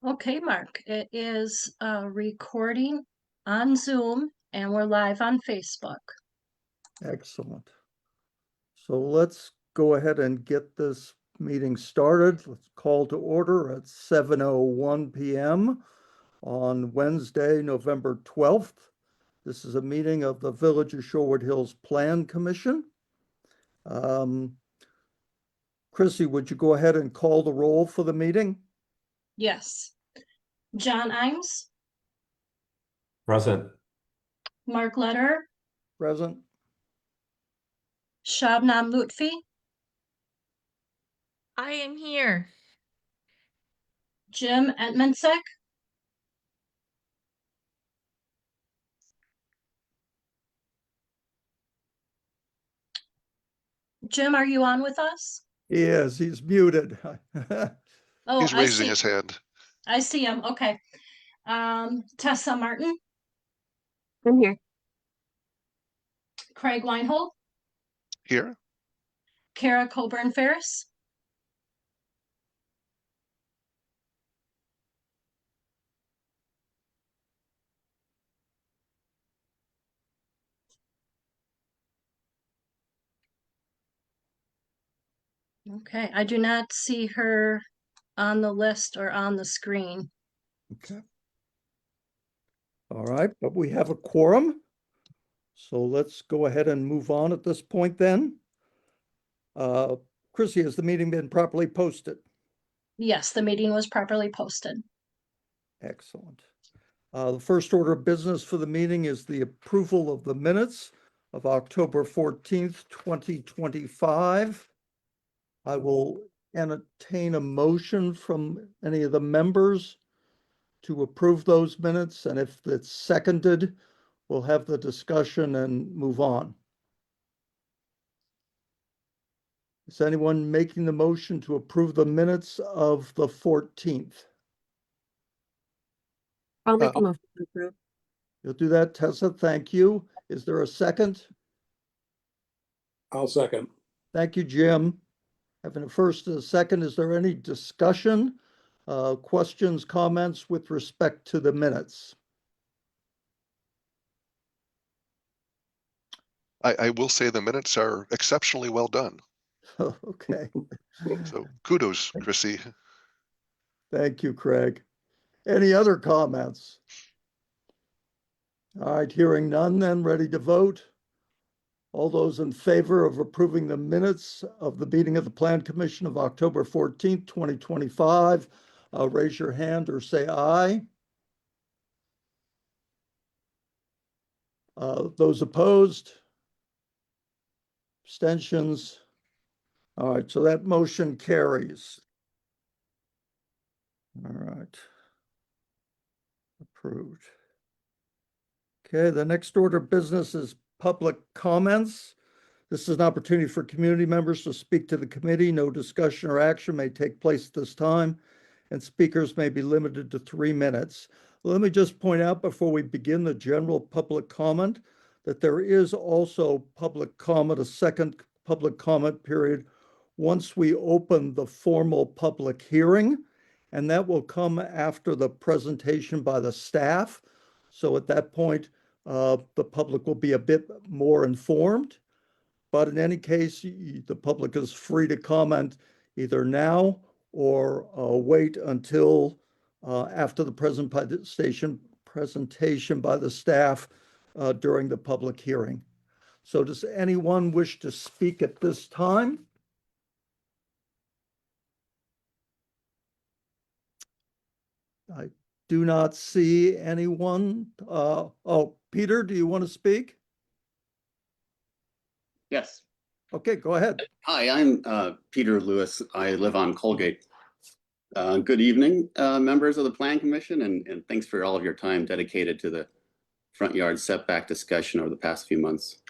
Okay, Mark, it is a recording on Zoom and we're live on Facebook. Excellent. So let's go ahead and get this meeting started. Let's call to order at 7:01 p.m. on Wednesday, November 12th. This is a meeting of the Village of Shorewood Hills Plan Commission. Chrissy, would you go ahead and call the roll for the meeting? Yes. John Imes, Present. Mark Letter, Present. Shabnam Lutfi, I am here. Jim Etmansek, Jim, are you on with us? He is. He's muted. Oh, He's raising his hand. I see him. Okay. Tessa Martin, I'm here. Craig Weinhold, Here, Kara Coburn Ferris, okay, I do not see her on the list or on the screen. Okay. All right, but we have a quorum. So let's go ahead and move on at this point then. Chrissy, has the meeting been properly posted? Yes, the meeting was properly posted. Excellent. The first order of business for the meeting is the approval of the minutes of October 14th, 2025. I will entertain a motion from any of the members to approve those minutes, and if it's seconded, we'll have the discussion and move on. Is anyone making the motion to approve the minutes of the 14th? I'll make a motion to approve. You'll do that, Tessa. Thank you. Is there a second? I'll second. Thank you, Jim. Having a first and a second, is there any discussion, questions, comments with respect to the minutes? I will say the minutes are exceptionally well done. Okay. So kudos, Chrissy. Thank you, Craig. Any other comments? All right, hearing none, then ready to vote. All those in favor of approving the minutes of the meeting of the Plan Commission of October 14th, 2025, raise your hand or say aye. Those opposed? Abstentions? All right, so that motion carries. All right. Approved. Okay, the next order of business is public comments. This is an opportunity for community members to speak to the committee. No discussion or action may take place at this time, and speakers may be limited to 3 minutes. Let me just point out before we begin the general public comment that there is also public comment, a second public comment period, once we open the formal public hearing, and that will come after the presentation by the staff. So at that point, the public will be a bit more informed. But in any case, the public is free to comment either now or wait until after the presentation by the staff during the public hearing. So does anyone wish to speak at this time? I do not see anyone. Oh, Peter, do you want to speak? Yes. Okay, go ahead. Hi, I'm Peter Lewis. I live on Colgate. Good evening, members of the Plan Commission, and thanks for all of your time dedicated to the front yard setback discussion over the past few months.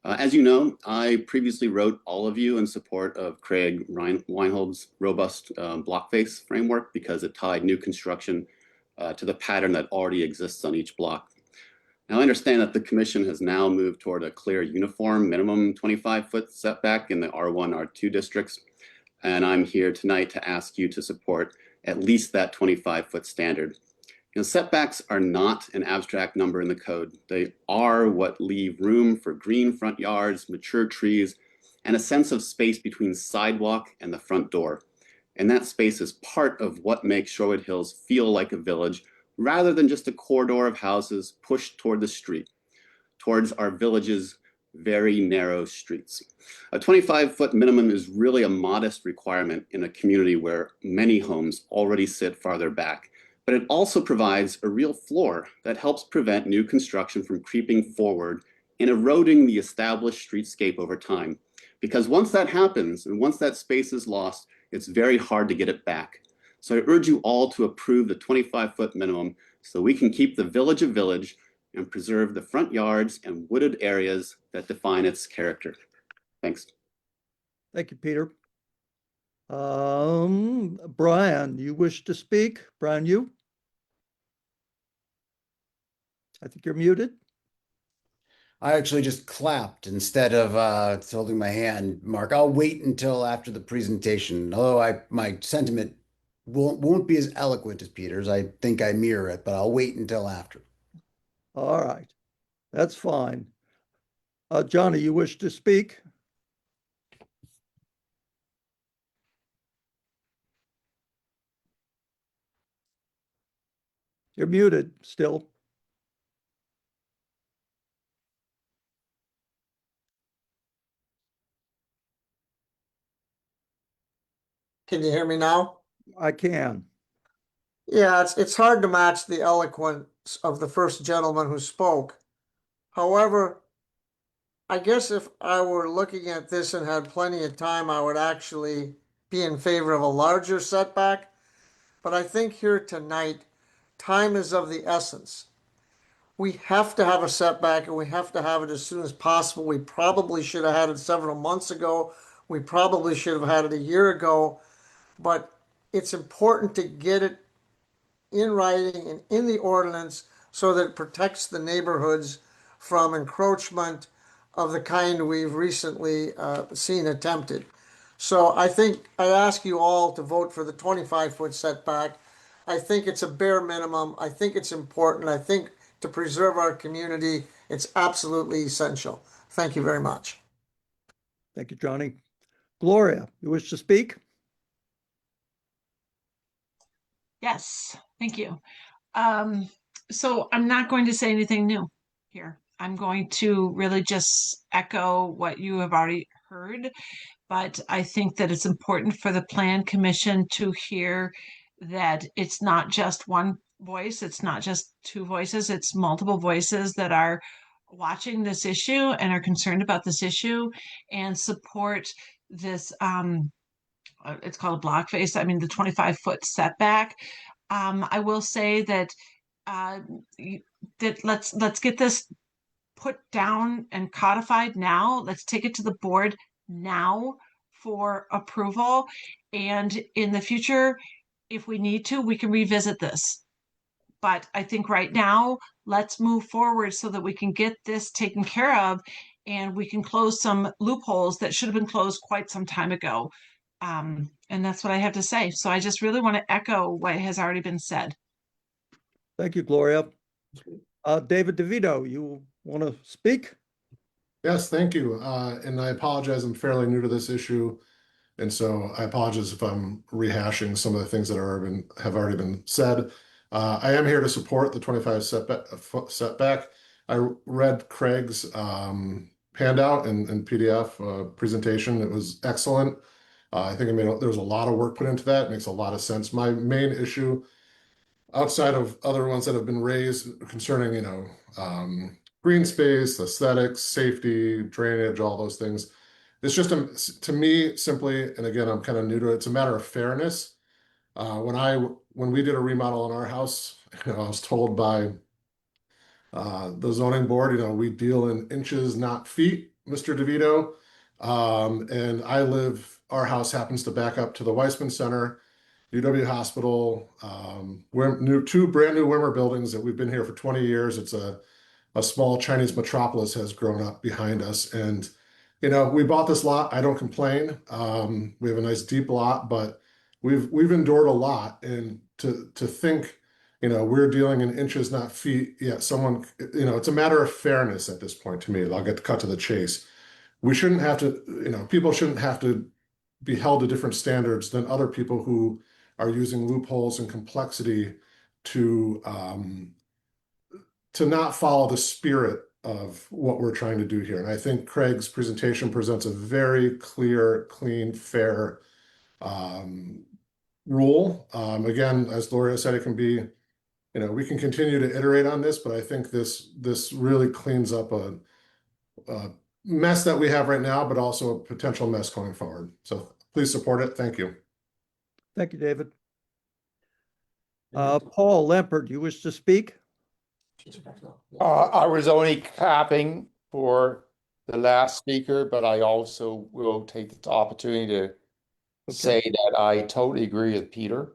As you know, I previously wrote all of you in support of Craig Weinhold's robust block face framework because it tied new construction to the pattern that already exists on each block. Now, I understand that the commission has now moved toward a clear uniform minimum 25-foot setback in the R1, R2 districts. And I'm here tonight to ask you to support at least that 25-foot standard. Setbacks are not an abstract number in the code. They are what leave room for green front yards, mature trees, and a sense of space between sidewalk and the front door. And that space is part of what makes Shorewood Hills feel like a village, rather than just a corridor of houses pushed toward the street, towards our village's very narrow streets. A 25-foot minimum is really a modest requirement in a community where many homes already sit farther back. But it also provides a real floor that helps prevent new construction from creeping forward and eroding the established streetscape over time. Because once that happens, and once that space is lost, it's very hard to get it back. So I urge you all to approve the 25-foot minimum so we can keep the village a village and preserve the front yards and wooded areas that define its character. Thanks. Thank you, Peter. Brian, you wish to speak? Brian, you? I think you're muted. I actually just clapped instead of holding my hand, Mark. I'll wait until after the presentation. Although my sentiment won't be as eloquent as Peter's. I think I mirror it, but I'll wait until after. All right, that's fine. Johnny, you wish to speak? You're muted still. Can you hear me now? I can. Yeah, it's hard to match the eloquence of the first gentleman who spoke. However, I guess if I were looking at this and had plenty of time, I would actually be in favor of a larger setback. But I think here tonight, time is of the essence. We have to have a setback and we have to have it as soon as possible. We probably should have had it several months ago. We probably should have had it a year ago. But it's important to get it in writing and in the ordinance so that it protects the neighborhoods from encroachment of the kind we've recently seen attempted. So I think I ask you all to vote for the 25-foot setback. I think it's a bare minimum. I think it's important. I think to preserve our community, it's absolutely essential. Thank you very much. Thank you, Johnny. Gloria, you wish to speak? Yes, thank you. So I'm not going to say anything new here. I'm going to really just echo what you have already heard, but I think that it's important for the Plan Commission to hear that it's not just one voice, it's not just two voices, it's multiple voices that are watching this issue and are concerned about this issue and support this it's called a block face. I mean, the 25-foot setback. I will say that let's get this put down and codified now. Let's take it to the board now for approval. And in the future, if we need to, we can revisit this. But I think right now, let's move forward so that we can get this taken care of and we can close some loopholes that should have been closed quite some time ago. And that's what I have to say. So I just really want to echo what has already been said. Thank you, Gloria. David DeVito, you want to speak? Yes, thank you. And I apologize, I'm fairly new to this issue. And so I apologize if I'm rehashing some of the things that have already been said. I am here to support the 25 setback. I read Craig's handout and PDF presentation. It was excellent. I think there was a lot of work put into that. It makes a lot of sense. My main issue, outside of other ones that have been raised concerning, green space, aesthetics, safety, drainage, all those things, it's just to me simply, and again, I'm kind of new to it, it's a matter of fairness. When we did a remodel in our house, I was told by the zoning board, we deal in inches, not feet, Mr. DeVito. And our house happens to back up to the Weissman Center, UW Hospital, two brand new Wimmer buildings that we've been here for 20 years. It's a small Chinese metropolis has grown up behind us. And, we bought this lot. I don't complain. We have a nice deep lot, but we've endured a lot, and to think, we're dealing in inches, not feet. Yet someone, it's a matter of fairness at this point to me. I'll get cut to the chase. We shouldn't have to, people shouldn't have to be held to different standards than other people who are using loopholes and complexity to not follow the spirit of what we're trying to do here. And I think Craig's presentation presents a very clear, clean, fair rule. Again, as Gloria said, it can be, we can continue to iterate on this, but I think this really cleans up a mess that we have right now, but also a potential mess going forward. So please support it. Thank you. Thank you, David. Paul Lampert, you wish to speak? I was only clapping for the last speaker, but I also will take the opportunity to say that I totally agree with Peter.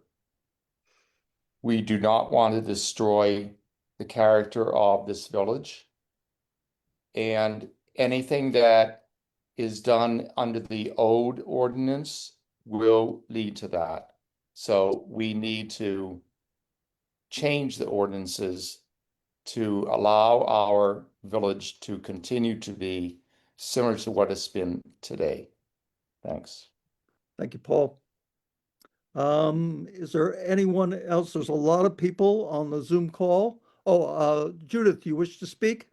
We do not want to destroy the character of this village. And anything that is done under the old ordinance will lead to that. So we need to change the ordinances to allow our village to continue to be similar to what it's been today. Thanks. Thank you, Paul. Is there anyone else? There's a lot of people on the Zoom call. Oh, Judith, you wish to speak?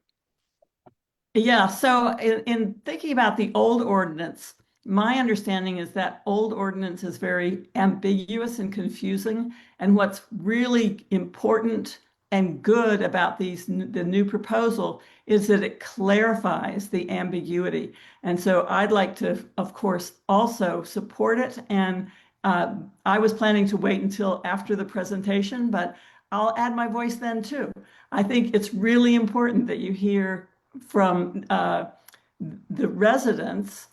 Yeah, so in thinking about the old ordinance, my understanding is that old ordinance is very ambiguous and confusing. And what's really important and good about the new proposal is that it clarifies the ambiguity. And so I'd like to, of course, also support it. And I was planning to wait until after the presentation, but I'll add my voice then too. I think it's really important that you hear from the residents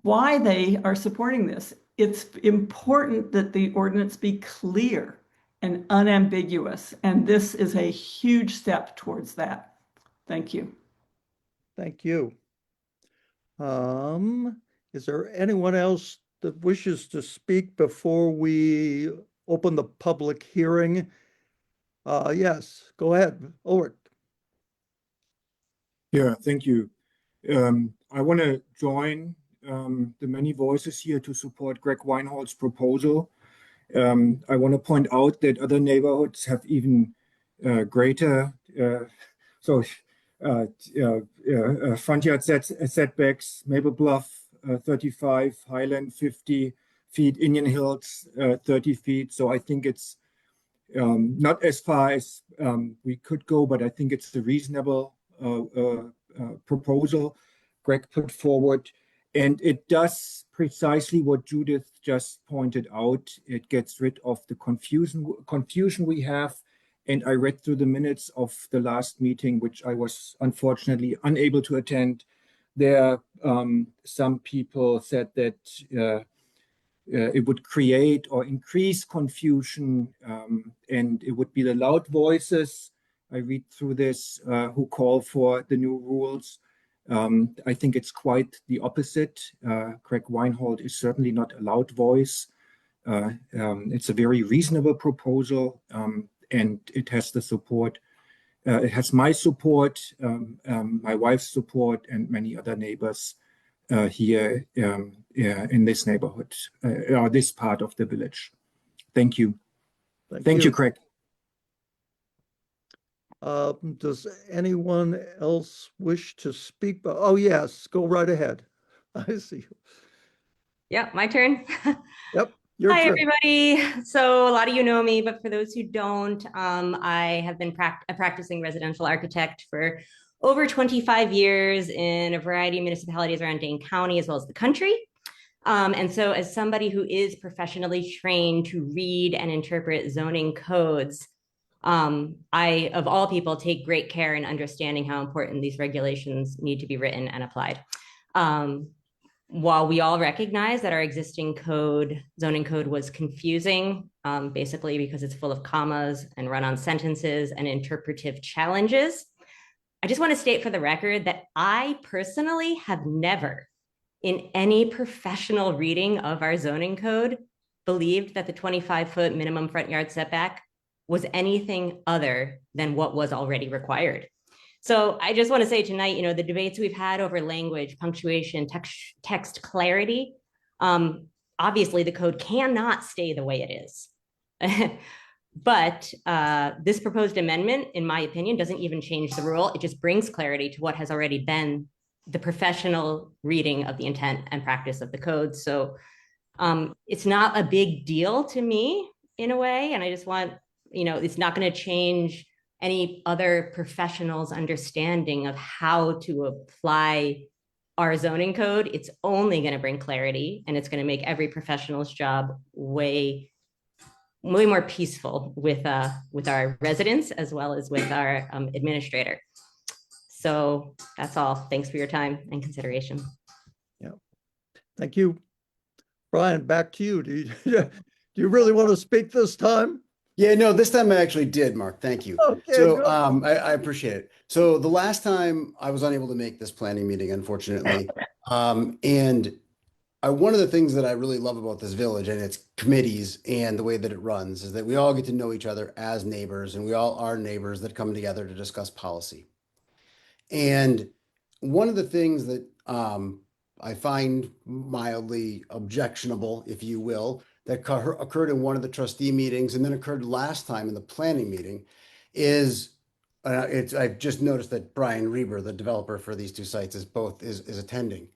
why they are supporting this. It's important that the ordinance be clear and unambiguous, and this is a huge step towards that. Thank you. Thank you. Is there anyone else that wishes to speak before we open the public hearing? Yes, go ahead, Ulrich. Yeah, thank you. I want to join the many voices here to support Greg Weinhold's proposal. I want to point out that other neighborhoods have even greater front yard setbacks. Maple Bluff 35, Highland 50 feet, Indian Hills 30 feet. So I think it's not as far as we could go, but I think it's a reasonable proposal Greg put forward. And it does precisely what Judith just pointed out. It gets rid of the confusion we have. And I read through the minutes of the last meeting, which I was unfortunately unable to attend. There, some people said that it would create or increase confusion, and it would be the loud voices. I read through this who call for the new rules. I think it's quite the opposite. Greg Weinhold is certainly not a loud voice. It's a very reasonable proposal, and it has the support. It has my support, my wife's support, and many other neighbors here in this neighborhood, or this part of the village. Thank you. Thank you, Craig. Does anyone else wish to speak? Oh, yes, go right ahead. I see you. Yep, my turn. Yep, your Hi, turn. everybody. So a lot of you know me, but for those who don't, I have been a practicing residential architect for over 25 years in a variety of municipalities around Dane County, as well as the country. And so as somebody who is professionally trained to read and interpret zoning codes, I, of all people, take great care in understanding how important these regulations need to be written and applied. While we all recognize that our existing zoning code was confusing, basically because it's full of commas and run-on sentences and interpretive challenges, I just want to state for the record that I personally have never, in any professional reading of our zoning code, believed that the 25-foot minimum front yard setback was anything other than what was already required. So I just want to say tonight, the debates we've had over language, punctuation, text clarity, obviously the code cannot stay the way it is. But this proposed amendment, in my opinion, doesn't even change the rule. It just brings clarity to what has already been the professional reading of the intent and practice of the code. So it's not a big deal to me in a way. And I just want, it's not going to change any other professional's understanding of how to apply our zoning code. It's only going to bring clarity, and it's going to make every professional's job way more peaceful with our residents as well as with our administrator. So that's all. Thanks for your time and consideration. Yeah. Thank you. Brian, back to you. Do you really want to speak this time? Yeah, no, this time I actually did, Mark. Thank you. Okay, So good. I appreciate it. So the last time I was unable to make this planning meeting, unfortunately. And one of the things that I really love about this village and its committees and the way that it runs is that we all get to know each other as neighbors, and we all are neighbors that come together to discuss policy. And one of the things that I find mildly objectionable, if you will, that occurred in one of the trustee meetings and then occurred last time in the planning meeting is I've just noticed that Brian Reber, the developer for these two sites, is attending.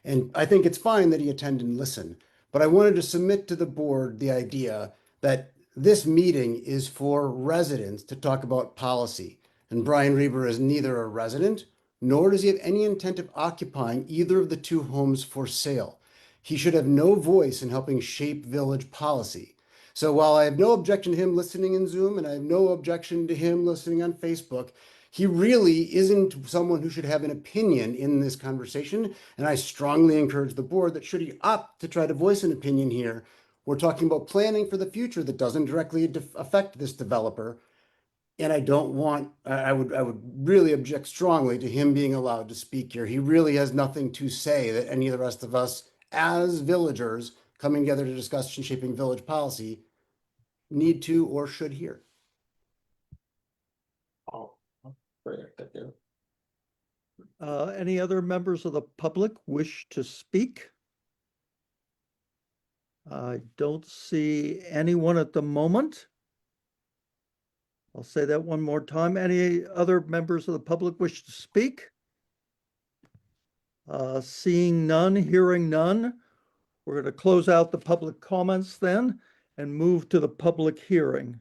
And I think it's fine that he attend and listen, but I wanted to submit to the board the idea that this meeting is for residents to talk about policy. And Brian Reber is neither a resident, nor does he have any intent of occupying either of the two homes for sale. He should have no voice in helping shape village policy. So while I have no objection to him listening in Zoom, and I have no objection to him listening on Facebook, he really isn't someone who should have an opinion in this conversation. And I strongly encourage the board that should he opt to try to voice an opinion here, we're talking about planning for the future that doesn't directly affect this developer. And I don't want, I would really object strongly to him being allowed to speak here. He really has nothing to say that any of the rest of us as villagers coming together to discuss and shaping village policy need to or should hear. Any other members of the public wish to speak? I don't see anyone at the moment. I'll say that one more time. Any other members of the public wish to speak? Seeing none, hearing none, we're going to close out the public comments then and move to the public hearing.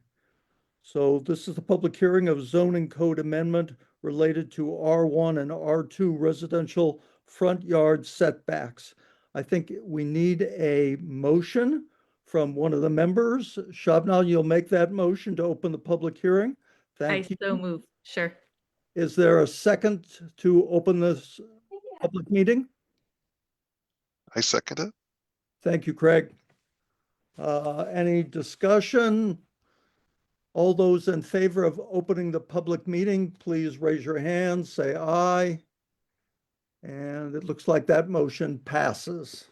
So this is the public hearing of zoning code amendment related to R1 and R2 residential front yard setbacks. I think we need a motion from one of the members. Shabnam, you'll make that motion to open the public hearing. Thank you. so move. Sure. Is there a second to open this public meeting? I second it. Thank you, Craig. Any discussion? All those in favor of opening the public meeting, please raise your hand, say aye. And it looks like that motion passes.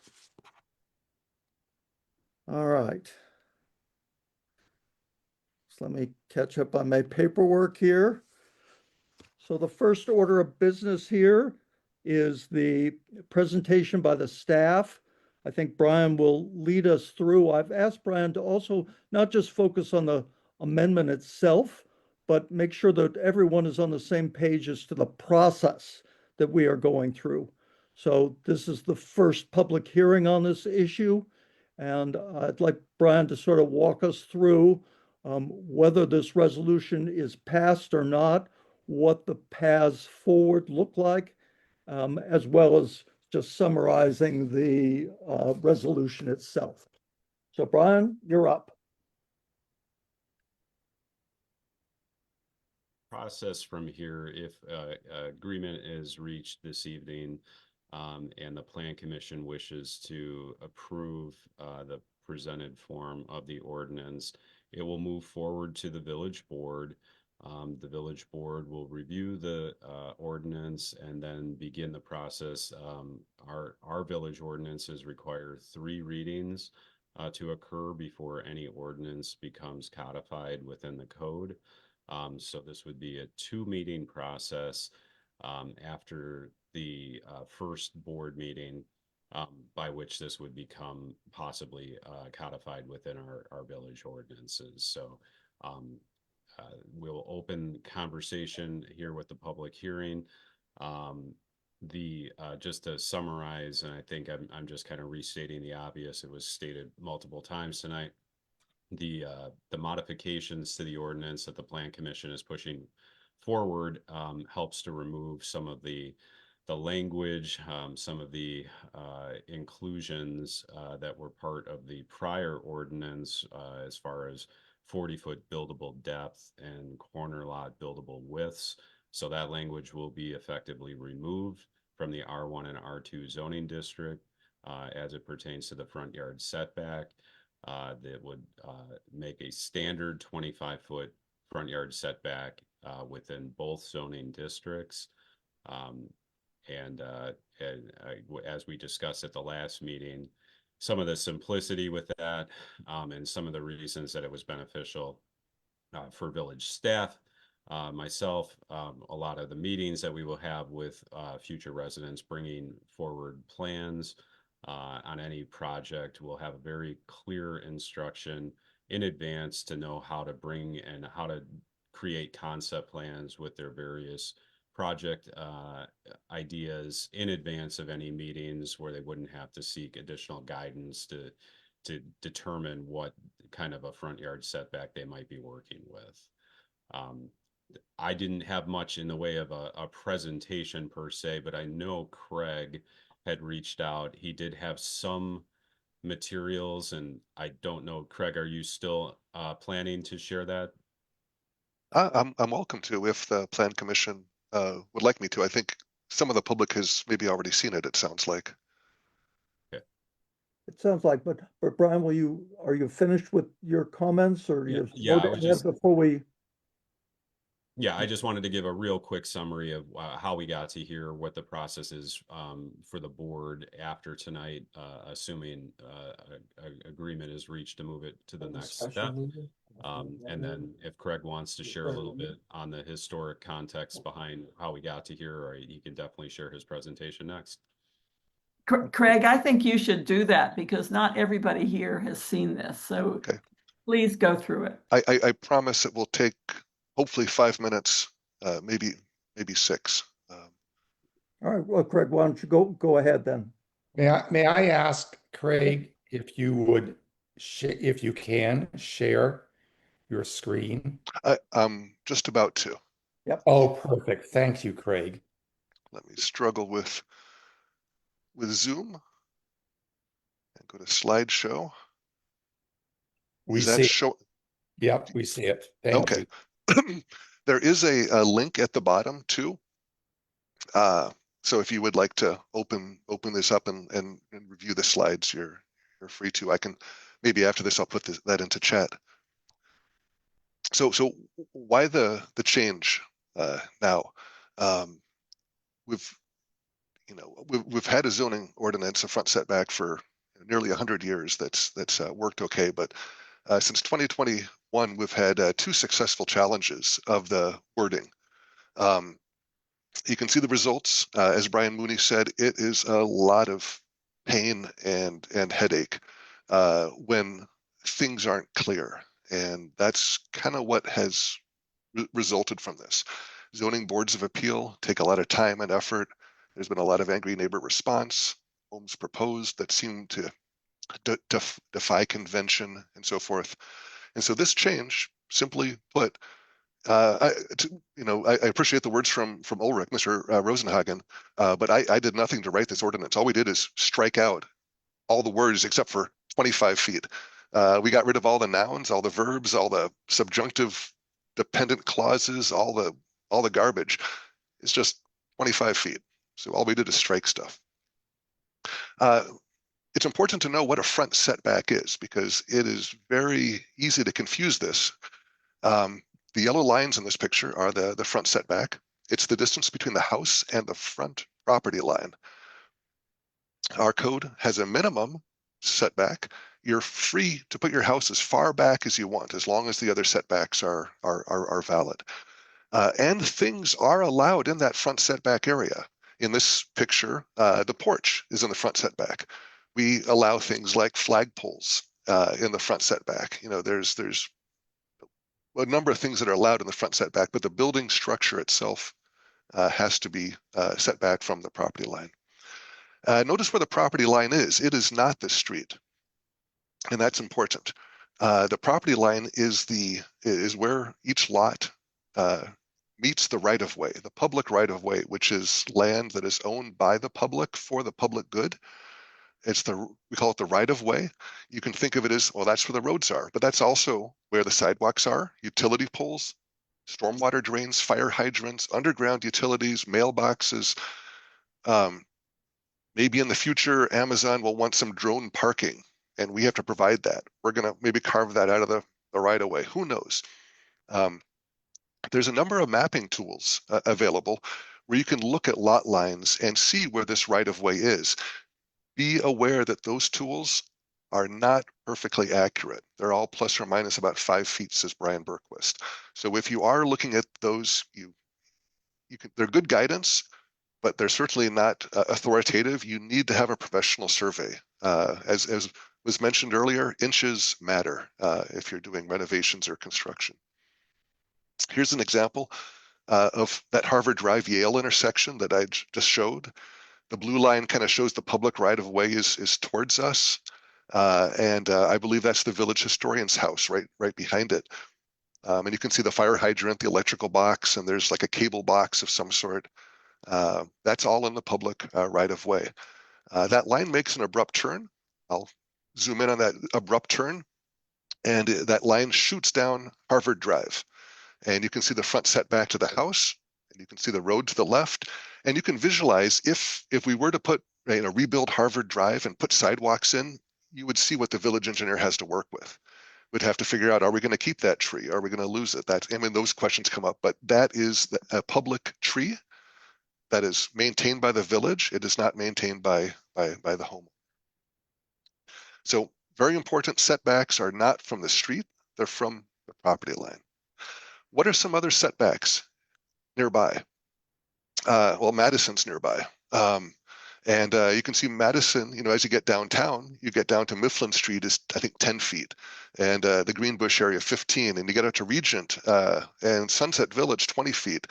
All right. So let me catch up on my paperwork here. So the first order of business here is the presentation by the staff. I think Brian will lead us through. I've asked Brian to also not just focus on the amendment itself, but make sure that everyone is on the same page as to the process that we are going through. So this is the first public hearing on this issue, and I'd like Brian to sort of walk us through whether this resolution is passed or not, what the paths forward look like, as well as just summarizing the resolution itself. So Brian, you're up. Process from here, if agreement is reached this evening and the Plan Commission wishes to approve the presented form of the ordinance, it will move forward to the village board. The village board will review the ordinance and then begin the process. Our village ordinances require 3 readings. to occur before any ordinance becomes codified within the code. So this would be a 2-meeting process after the first board meeting, by which this would become possibly codified within our village ordinances. So we'll open conversation here with the public hearing. Just to summarize, and I think I'm just kind of restating the obvious, it was stated multiple times tonight. The modifications to the ordinance that the Plan Commission is pushing forward helps to remove some of the language, some of the inclusions that were part of the prior ordinance as far as 40-foot buildable depth and corner lot buildable widths. So that language will be effectively removed from the R1 and R2 zoning district as it pertains to the front yard setback. That would make a standard 25-foot front yard setback within both zoning districts. As we discussed at the last meeting, some of the simplicity with that and some of the reasons that it was beneficial for village staff, myself, a lot of the meetings that we will have with future residents bringing forward plans on any project. We'll have a very clear instruction in advance to know how to bring and how to create concept plans with their various project ideas in advance of any meetings, where they wouldn't have to seek additional guidance to determine what kind of a front yard setback they might be working with. I didn't have much in the way of a presentation per se, but I know Craig had reached out. He did have some materials, and I don't know, Craig, are you still planning to share that? I'm welcome to, if the Plan Commission would like me to. I think some of the public has maybe already seen it, it sounds like. It sounds like, but Brian, are you finished with your comments, or Yeah, you yeah, I was just- before we? Yeah, I just wanted to give a real quick summary of how we got to here, what the process is for the board after tonight, assuming agreement is reached to move it to the next step. And then if Craig wants to share a little bit on the historic context behind how we got to here, or he can definitely share his presentation next. Craig, I think you should do that because not everybody here has seen this. So Okay. Please go through it. I promise it will take hopefully 5 minutes, maybe 6. All right, well, Craig, why don't you go ahead then? May I ask Craig if you would, if you can share your screen? I'm just about to. Yep. Oh, perfect. Thank you, Craig. Let me struggle with Zoom and go to slideshow. We Is that see. show? Yep, we see it. Thank Okay. you. There is a link at the bottom too. So if you would like to open this up and review the slides, you're free to. I can maybe after this I'll put that into chat. So why the change now? We've had a zoning ordinance, a front setback, for nearly 100 years. That's worked okay, but since 2021, we've had 2 successful challenges of the wording. You can see the results. As Brian Mooney said, it is a lot of pain and headache when things aren't clear. And that's kind of what has resulted from this. Zoning boards of appeal take a lot of time and effort. There's been a lot of angry neighbor response, homes proposed that seem to defy convention and so forth. And so this change, simply put, I appreciate the words from Ulrich, Mr. Rosenhagen, but I did nothing to write this ordinance. All we did is strike out all the words except for 25 feet. We got rid of all the nouns, all the verbs, all the subjunctive dependent clauses, all the garbage. It's just 25 feet. So all we did is strike stuff. It's important to know what a front setback is because it is very easy to confuse this. The yellow lines in this picture are the front setback. It's the distance between the house and the front property line. Our code has a minimum setback you're free to put your house as far back as you want, as long as the other setbacks are valid. And things are allowed in that front setback area. In this picture, the porch is in the front setback. We allow things like flagpoles in the front setback. You know, there's a number of things that are allowed in the front setback, but the building structure itself has to be set back from the property line. Notice where the property line is. It is not the street, and that's important. The property line is where each lot meets the right-of-way, the public right-of-way, which is land that is owned by the public for the public good. We call it the right-of-way. You can think of it as, well, that's where the roads are, but that's also where the sidewalks are, utility poles, stormwater drains, fire hydrants, underground utilities, mailboxes. Maybe in the future, Amazon will want some drone parking, and we have to provide that. We're going to maybe carve that out of the right-of-way. Who knows? There's a number of mapping tools available where you can look at lot lines and see where this right-of-way is. Be aware that those tools are not perfectly accurate. They're all plus or minus about 5 feet, says Brian Berquist. So if you are looking at those, they're good guidance, but they're certainly not authoritative. You need to have a professional survey. As was mentioned earlier, inches matter if you're doing renovations or construction. Here's an example of that Harvard Drive Yale intersection that I just showed. The blue line kind of shows the public right-of-way is towards us. And I believe that's the village historian's house right behind it. And you can see the fire hydrant, the electrical box, and there's like a cable box of some sort. That's all in the public right-of-way. That line makes an abrupt turn. I'll zoom in on that abrupt turn. And that line shoots down Harvard Drive. And you can see the front setback to the house, and you can see the road to the left. And you can visualize if we were to rebuild Harvard Drive and put sidewalks in, you would see what the village engineer has to work with. We'd have to figure out, are we going to keep that tree? Are we going to lose it? Those questions come up, but that is a public tree that is maintained by the village. It is not maintained by the home. So very important, setbacks are not from the street, they're from the property line. What are some other setbacks nearby? Well, Madison's nearby. And you can see Madison, as you get downtown, you get down to Mifflin Street is, I think, 10 feet. And the Greenbush area, 15. And you get out to Regent and Sunset Village, 20 feet.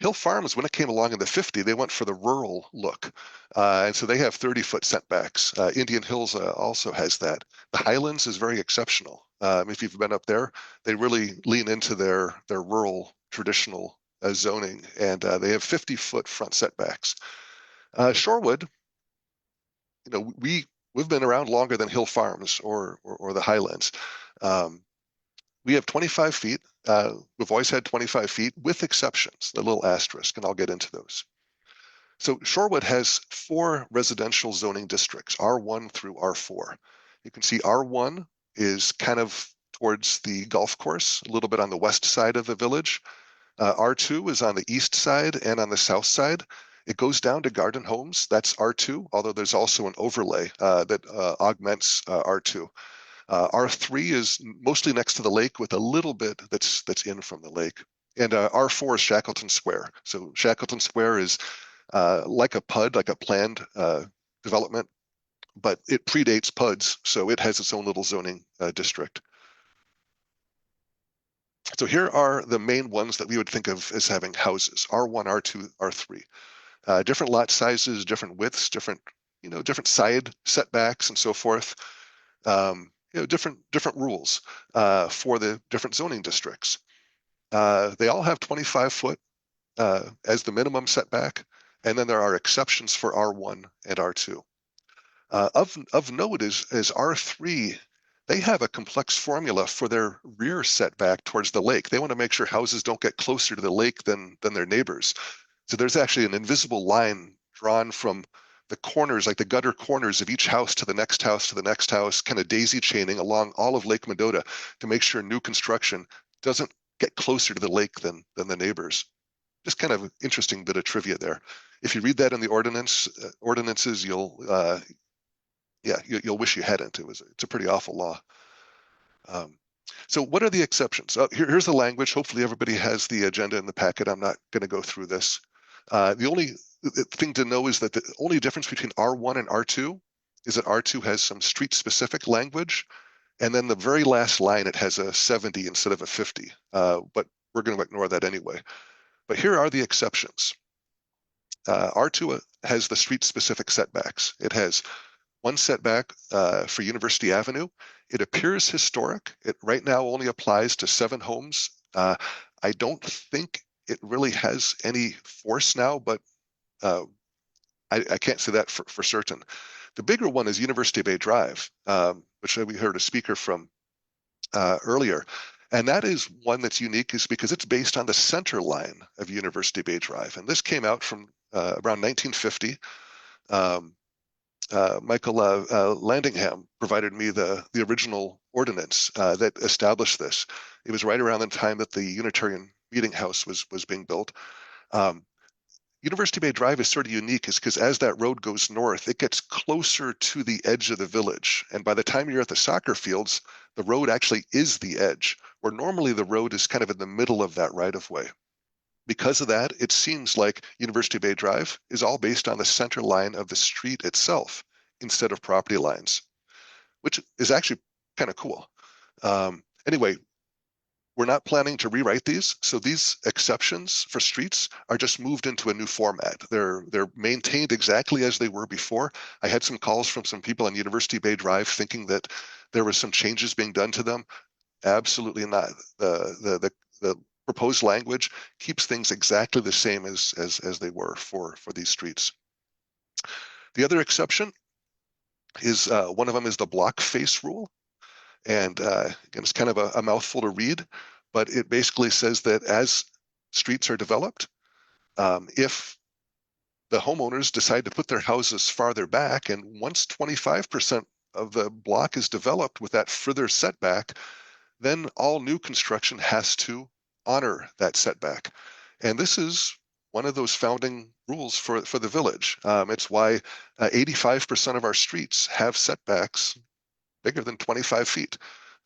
Hill Farms, when it came along in the 50s, they went for the rural look. And so they have 30-foot setbacks. Indian Hills also has that. The Highlands is very exceptional. If you've been up there, they really lean into their rural traditional zoning, and they have 50-foot front setbacks. Shorewood, we've been around longer than Hill Farms or the Highlands. We have 25 feet. We've always had 25 feet with exceptions, the little asterisk, and I'll get into those. So Shorewood has 4 residential zoning districts, R1 through R4. You can see R1 is kind of towards the golf course, a little bit on the west side of the village. R2 is on the east side and on the south side. It goes down to Garden Homes. That's R2, although there's also an overlay that augments R2. R3 is mostly next to the lake with a little bit that's in from the lake. And R4 is Shackleton Square. So Shackleton Square is like a PUD, like a planned development, but it predates PUDs, so it has its own little zoning district. So here are the main ones that we would think of as having houses: R1, R2, R3. Different lot sizes, different widths, different side setbacks, and so forth. Different rules for the different zoning districts. They all have 25 foot as the minimum setback, and then there are exceptions for R1 and R2. Of note is R3. They have a complex formula for their rear setback towards the lake. They want to make sure houses don't get closer to the lake than their neighbors. So there's actually an invisible line drawn from the corners, like the gutter corners of each house to the next house to the next house, kind of daisy chaining along all of Lake Mendota to make sure new construction doesn't get closer to the lake than the neighbors. Just kind of an interesting bit of trivia there. If you read that in the ordinances, you'll yeah, you'll wish you hadn't. It's a pretty awful law. So what are the exceptions? Here's the language. Hopefully everybody has the agenda in the packet. I'm not going to go through this. The only thing to know is that the only difference between R1 and R2 is that R2 has some street-specific language, and then the very last line, it has a 70 instead of a 50, but we're going to ignore that anyway. But here are the exceptions. R2 has the street-specific setbacks. It has one setback for University Avenue. It appears historic. It right now only applies to 7 homes. I don't think it really has any force now, but I can't say that for certain. The bigger one is University Bay Drive, which we heard a speaker from earlier. And that is one that's unique is because it's based on the center line of University Bay Drive. And this came out from around 1950. Michael Landingham provided me the original ordinance that established this. It was right around the time that the Unitarian Meeting House was being built. University Bay Drive is sort of unique is because as that road goes north, it gets closer to the edge of the village. And by the time you're at the soccer fields, the road actually is the edge, where normally the road is kind of in the middle of that right-of-way. Because of that, it seems like University Bay Drive is all based on the center line of the street itself instead of property lines, which is actually kind of cool. Anyway, we're not planning to rewrite these, so these exceptions for streets are just moved into a new format. They're maintained exactly as they were before. I had some calls from some people on University Bay Drive thinking that there was some changes being done to them. Absolutely not. The proposed language keeps things exactly the same as they were for these streets. The other exception is one of them is the block face rule. And again, it's kind of a mouthful to read, but it basically says that as streets are developed, if the homeowners decide to put their houses farther back, and once 25% of the block is developed with that further setback, then all new construction has to honor that setback. And this is one of those founding rules for the village. It's why 85% of our streets have setbacks bigger than 25 feet.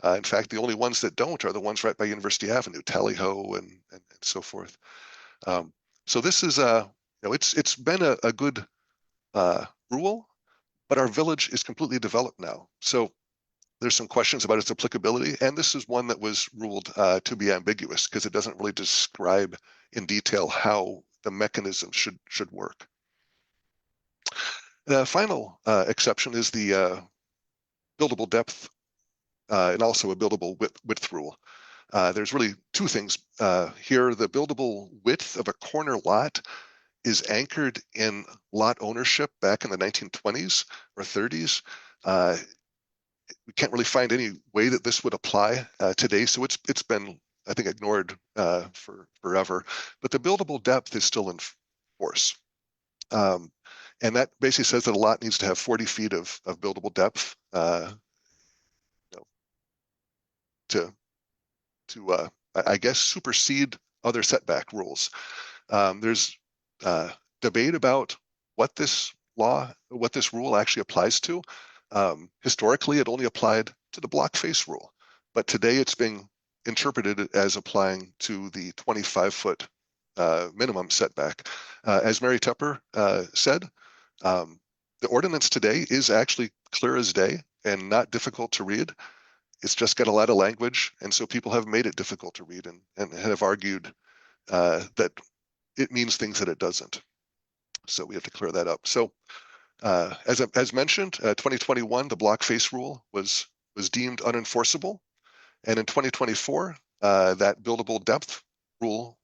In fact, the only ones that don't are the ones right by University Avenue, Tally-Ho and so forth. So this is it's been a good rule, but our village is completely developed now. So there's some questions about its applicability, and this is one that was ruled to be ambiguous because it doesn't really describe in detail how the mechanism should work. The final exception is the buildable depth and also a buildable width rule. There's really two things here. The buildable width of a corner lot is anchored in lot ownership back in the 1920s or 30s. We can't really find any way that this would apply today, so it's been, I think, ignored for forever. But the buildable depth is still in force. And that basically says that a lot needs to have 40 feet of buildable depth to I guess, supersede other setback rules. There's debate about what this rule actually applies to. Historically, it only applied to the block face rule, but today it's being interpreted as applying to the 25-foot minimum setback. As Mary Tepper said, the ordinance today is actually clear as day and not difficult to read. It's just got a lot of language, and so people have made it difficult to read and have argued that it means things that it doesn't. So we have to clear that up. So as mentioned, 2021, the block face rule was deemed unenforceable, and in 2024, that buildable depth rule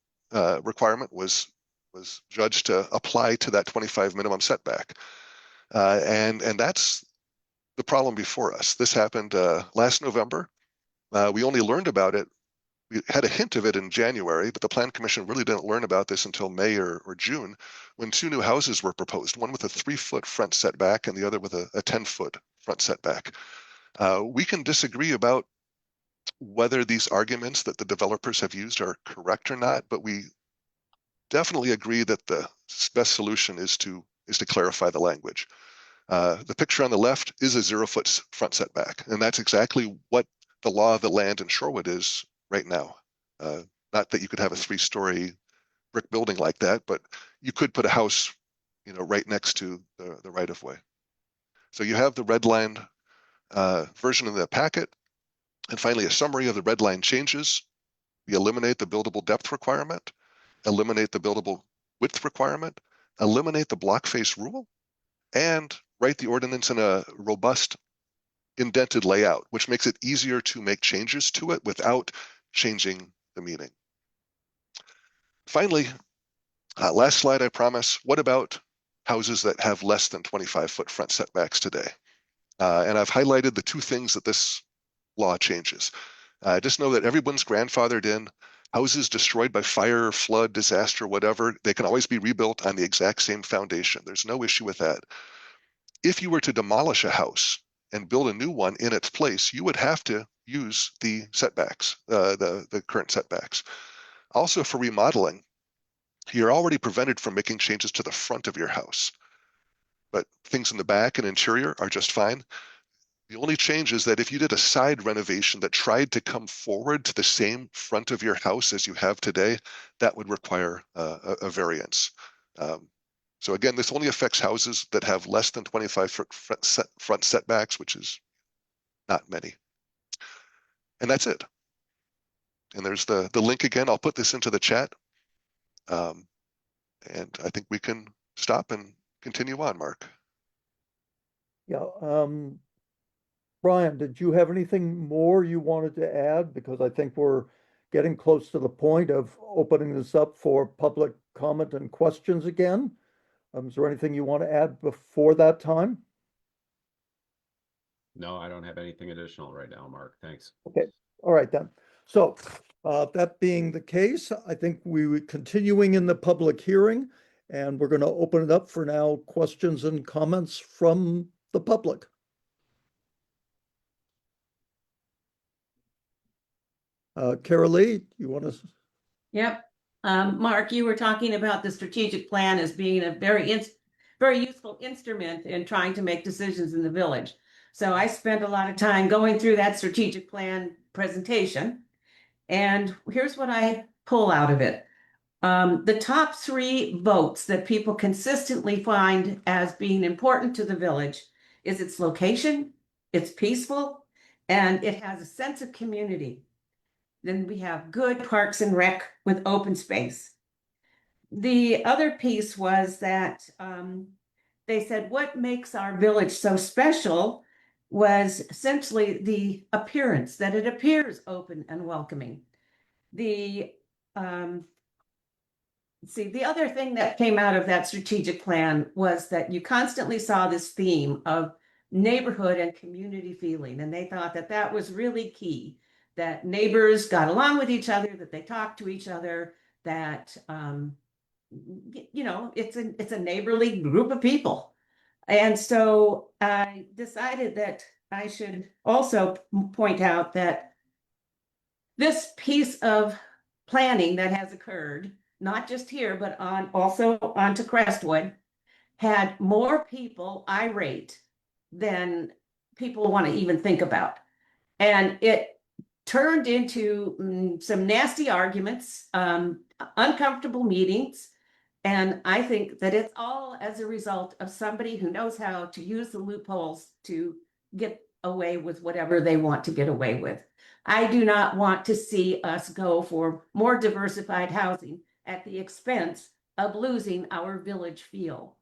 requirement was judged to apply to that 25 minimum setback, and that's the problem before us. This happened last November. We only learned about it. We had a hint of it in January, but the Plan Commission really didn't learn about this until May or June, when 2 new houses were proposed, one with a 3-foot front setback and the other with a 10-foot front setback. We can disagree about whether these arguments that the developers have used are correct or not, but we definitely agree that the best solution is to clarify the language. The picture on the left is a 0-foot front setback, and that's exactly what the law of the land in Shorewood is right now. Not that you could have a 3-story brick building like that, but you could put a house, right next to the right of way. So you have the redlined version of the packet. And finally, a summary of the red line changes. We eliminate the buildable depth requirement, eliminate the buildable width requirement, eliminate the block face rule, and write the ordinance in a robust indented layout, which makes it easier to make changes to it without changing the meaning. Finally, last slide, I promise. What about houses that have less than 25-foot front setbacks today? And I've highlighted the 2 things that this law changes. Just know that everyone's grandfathered in. Houses destroyed by fire, flood, disaster, whatever, they can always be rebuilt on the exact same foundation. There's no issue with that. If you were to demolish a house and build a new one in its place, you would have to use the setbacks, the current setbacks. Also, for remodeling, you're already prevented from making changes to the front of your house, but things in the back and interior are just fine. The only change is that if you did a side renovation that tried to come forward to the same front of your house as you have today, that would require a variance. So again, this only affects houses that have less than 25-foot front setbacks, which is not many. And that's it. And there's the link again. I'll put this into the chat. And I think we can stop and continue on, Mark. Yeah. Brian, did you have anything more you wanted to add? Because I think we're getting close to the point of opening this up for public comment and questions again. Is there anything you want to add before that time? No, I don't have anything additional right now, Mark. Thanks. Okay. All right then. So that being the case, I think we were continuing in the public hearing, and we're going to open it up for now questions and comments from the public. Carol Lee, you want to? Yep. Mark, you were talking about the strategic plan as being a very useful instrument in trying to make decisions in the village. So I spent a lot of time going through that strategic plan presentation. And here's what I pull out of it. The top 3 votes that people consistently find as being important to the village is its location, it's peaceful, and it has a sense of community. Then we have good parks and rec with open space. The other piece was that they said what makes our village so special was essentially the appearance, that it appears open and welcoming. The other thing that came out of that strategic plan was that you constantly saw this theme of neighborhood and community feeling, and they thought that that was really key. That neighbors got along with each other, that they talked to each other, that it's a neighborly group of people. And so I decided that I should also point out that this piece of planning that has occurred, not just here, but also onto Crestwood, had more people irate than people want to even think about. And it turned into some nasty arguments, uncomfortable meetings. And I think that it's all as a result of somebody who knows how to use the loopholes to get away with whatever they want to get away with. I do not want to see us go for more diversified housing at the expense of losing our village feel.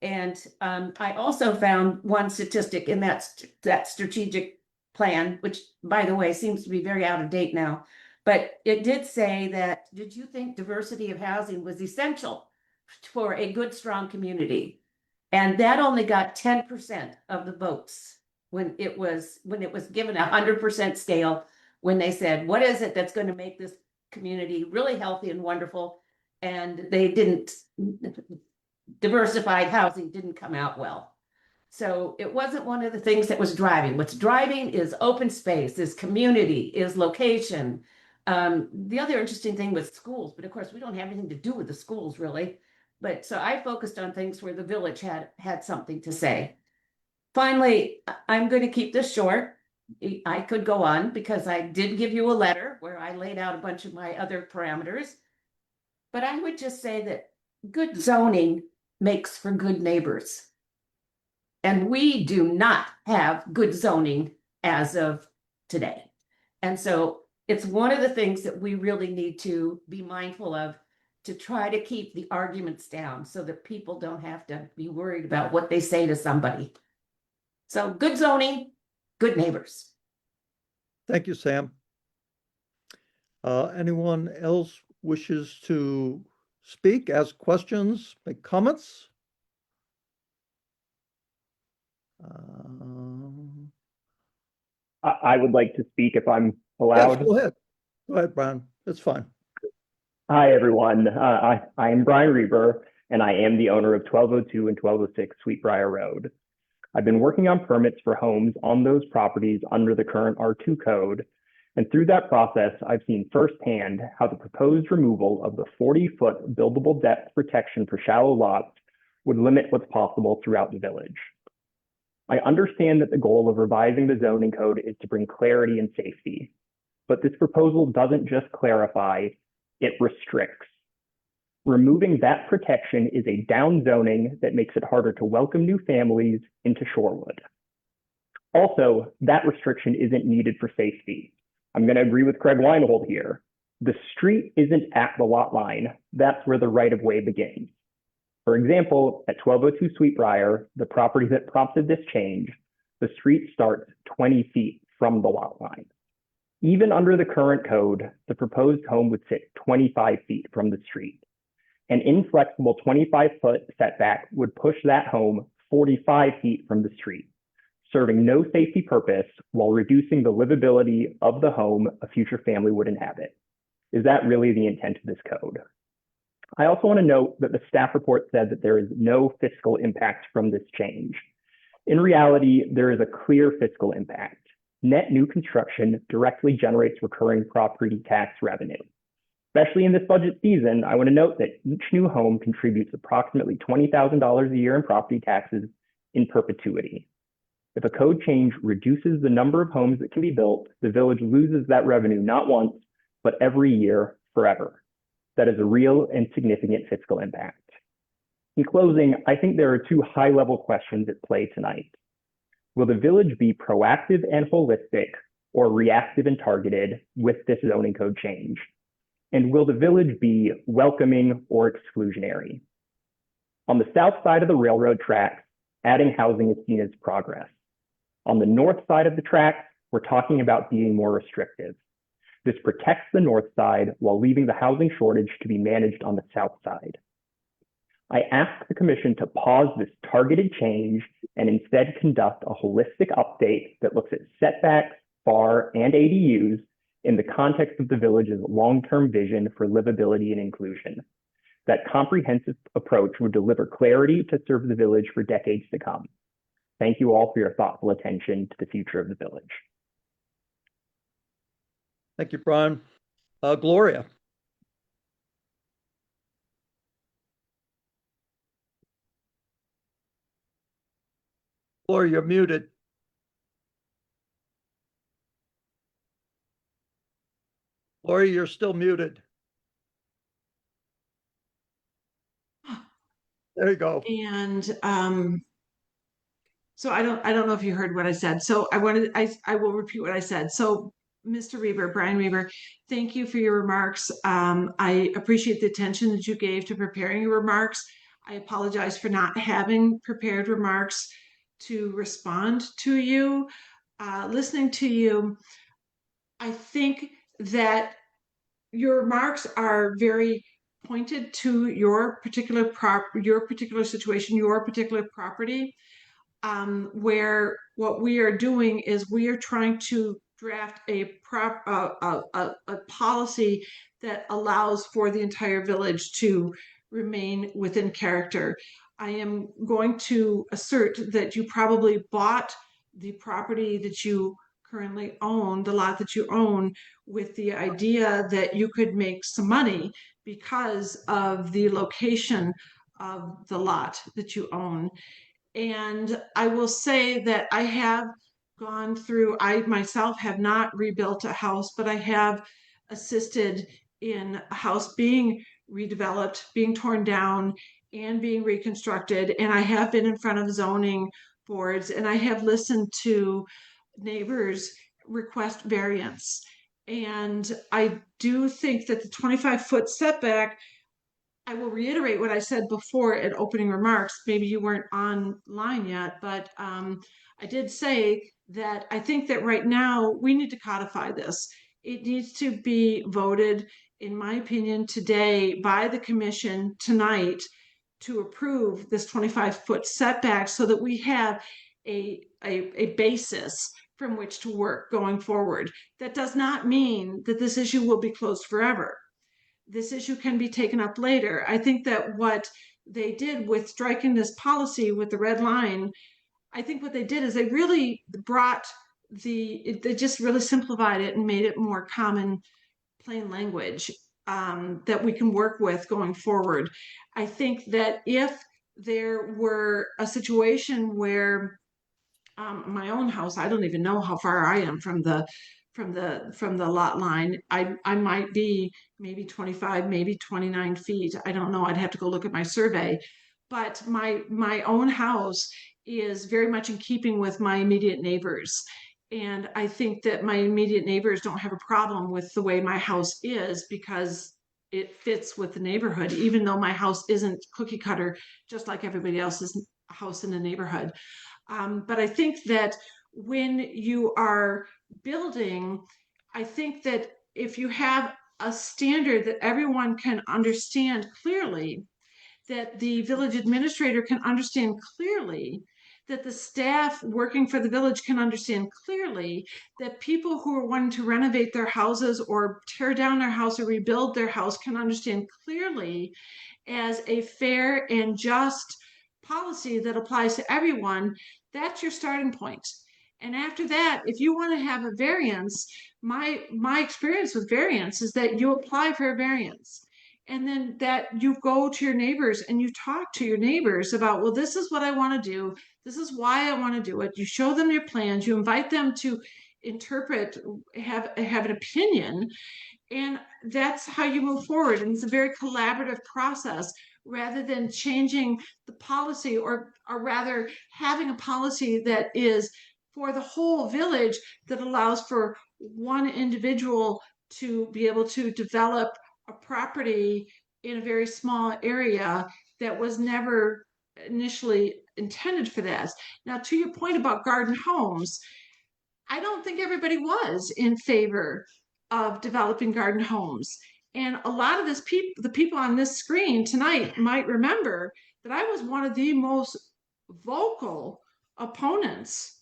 And I also found one statistic in that strategic plan, which, by the way, seems to be very out of date now, but it did say that, did you think diversity of housing was essential for a good, strong community? And that only got 10% of the votes when it was given 100% scale, when they said, what is it that's going to make this community really healthy and wonderful? And they didn't, diversified housing didn't come out well. So it wasn't one of the things that was driving. What's driving is open space, is community, is location. The other interesting thing was schools, but of course we don't have anything to do with the schools really. But so I focused on things where the village had something to say. finally, I'm going to keep this short. I could go on because I did give you a letter where I laid out a bunch of my other parameters. But I would just say that good zoning makes for good neighbors. And we do not have good zoning as of today. And so it's one of the things that we really need to be mindful of to try to keep the arguments down so that people don't have to be worried about what they say to somebody. So good zoning, good neighbors. Thank you, Sam. Anyone else wishes to speak, ask questions, make comments? I would like to speak if I'm Yes, allowed. go ahead. Go ahead, Brian. It's fine. Hi, everyone. I am Brian Reber, and I am the owner of 1202 and 1206 Sweetbriar Road. I've been working on permits for homes on those properties under the current R2 code, and through that process, I've seen firsthand how the proposed removal of the 40-foot buildable depth protection for shallow lots would limit what's possible throughout the village. I understand that the goal of revising the zoning code is to bring clarity and safety, but this proposal doesn't just clarify, it restricts. Removing that protection is a downzoning that makes it harder to welcome new families into Shorewood. Also, that restriction isn't needed for safety. I'm going to agree with Craig Weinhold here. The street isn't at the lot line. That's where the right-of-way begins. For example, at 1202 Sweetbriar, the property that prompted this change, the street starts 20 feet from the lot line. Even under the current code, the proposed home would sit 25 feet from the street. An inflexible 25-foot setback would push that home 45 feet from the street, serving no safety purpose while reducing the livability of the home a future family would inhabit. Is that really the intent of this code? I also want to note that the staff report said that there is no fiscal impact from this change. In reality, there is a clear fiscal impact. Net new construction directly generates recurring property tax revenue. Especially in this budget season, I want to note that each new home contributes approximately $20,000 a year in property taxes in perpetuity. If a code change reduces the number of homes that can be built, the village loses that revenue not once, but every year forever. That is a real and significant fiscal impact. In closing, I think there are two high-level questions at play tonight. Will the village be proactive and holistic or reactive and targeted with this zoning code change? And will the village be welcoming or exclusionary? On the south side of the railroad tracks, adding housing is seen as progress. On the north side of the tracks, we're talking about being more restrictive. This protects the north side while leaving the housing shortage to be managed on the south side. I ask the commission to pause this targeted change and instead conduct a holistic update that looks at setbacks, FAR, and ADUs in the context of the village's long-term vision for livability and inclusion. That comprehensive approach would deliver clarity to serve the village for decades to come. Thank you all for your thoughtful attention to the future of the village. Thank you, Brian. Gloria. Gloria, you're muted. Gloria, you're still muted. There you go. And so I don't know if you heard what I said. So I will repeat what I said. So Mr. Reber, Brian Reber, thank you for your remarks. I appreciate the attention that you gave to preparing your remarks. I apologize for not having prepared remarks to respond to you. Listening to you, I think that your remarks are very pointed to your particular situation, your particular property, where what we are doing is we are trying to draft a policy that allows for the entire village to remain within character. I am going to assert that you probably bought the property that you currently own, the lot that you own, with the idea that you could make some money because of the location of the lot that you own. And I will say that I have gone through, I myself have not rebuilt a house, but I have assisted in a house being redeveloped, being torn down, and being reconstructed. And I have been in front of zoning boards, and I have listened to neighbors request variance. And I do think that the 25-foot setback, I will reiterate what I said before at opening remarks. Maybe you weren't online yet, but I did say that I think that right now we need to codify this. It needs to be voted, in my opinion, today by the commission tonight to approve this 25-foot setback so that we have a basis from which to work going forward. That does not mean that this issue will be closed forever. This issue can be taken up later. I think that what they did with striking this policy with the red line, I think what they did is they really brought they just really simplified it and made it more common, plain language that we can work with going forward. I think that if there were a situation where my own house, I don't even know how far I am from the lot line. I might be maybe 25, maybe 29 feet. I don't know. I'd have to go look at my survey. But my own house is very much in keeping with my immediate neighbors. And I think that my immediate neighbors don't have a problem with the way my house is because it fits with the neighborhood, even though my house isn't cookie cutter, just like everybody else's house in the neighborhood. But I think that when you are building, I think that if you have a standard that everyone can understand clearly, that the village administrator can understand clearly, that the staff working for the village can understand clearly, that people who are wanting to renovate their houses or tear down their house or rebuild their house can understand clearly as a fair and just policy that applies to everyone, that's your starting point. And after that, if you want to have a variance, my experience with variance is that you apply for a variance. And then that you go to your neighbors and you talk to your neighbors about, well, this is what I want to do. This is why I want to do it. You show them your plans. You invite them to interpret, have an opinion. And that's how you move forward. And it's a very collaborative process rather than changing the policy or rather having a policy that is for the whole village that allows for one individual to be able to develop a property in a very small area that was never initially intended for that. Now, to your point about garden homes, I don't think everybody was in favor of developing garden homes. And a lot of the people on this screen tonight might remember that I was one of the most vocal opponents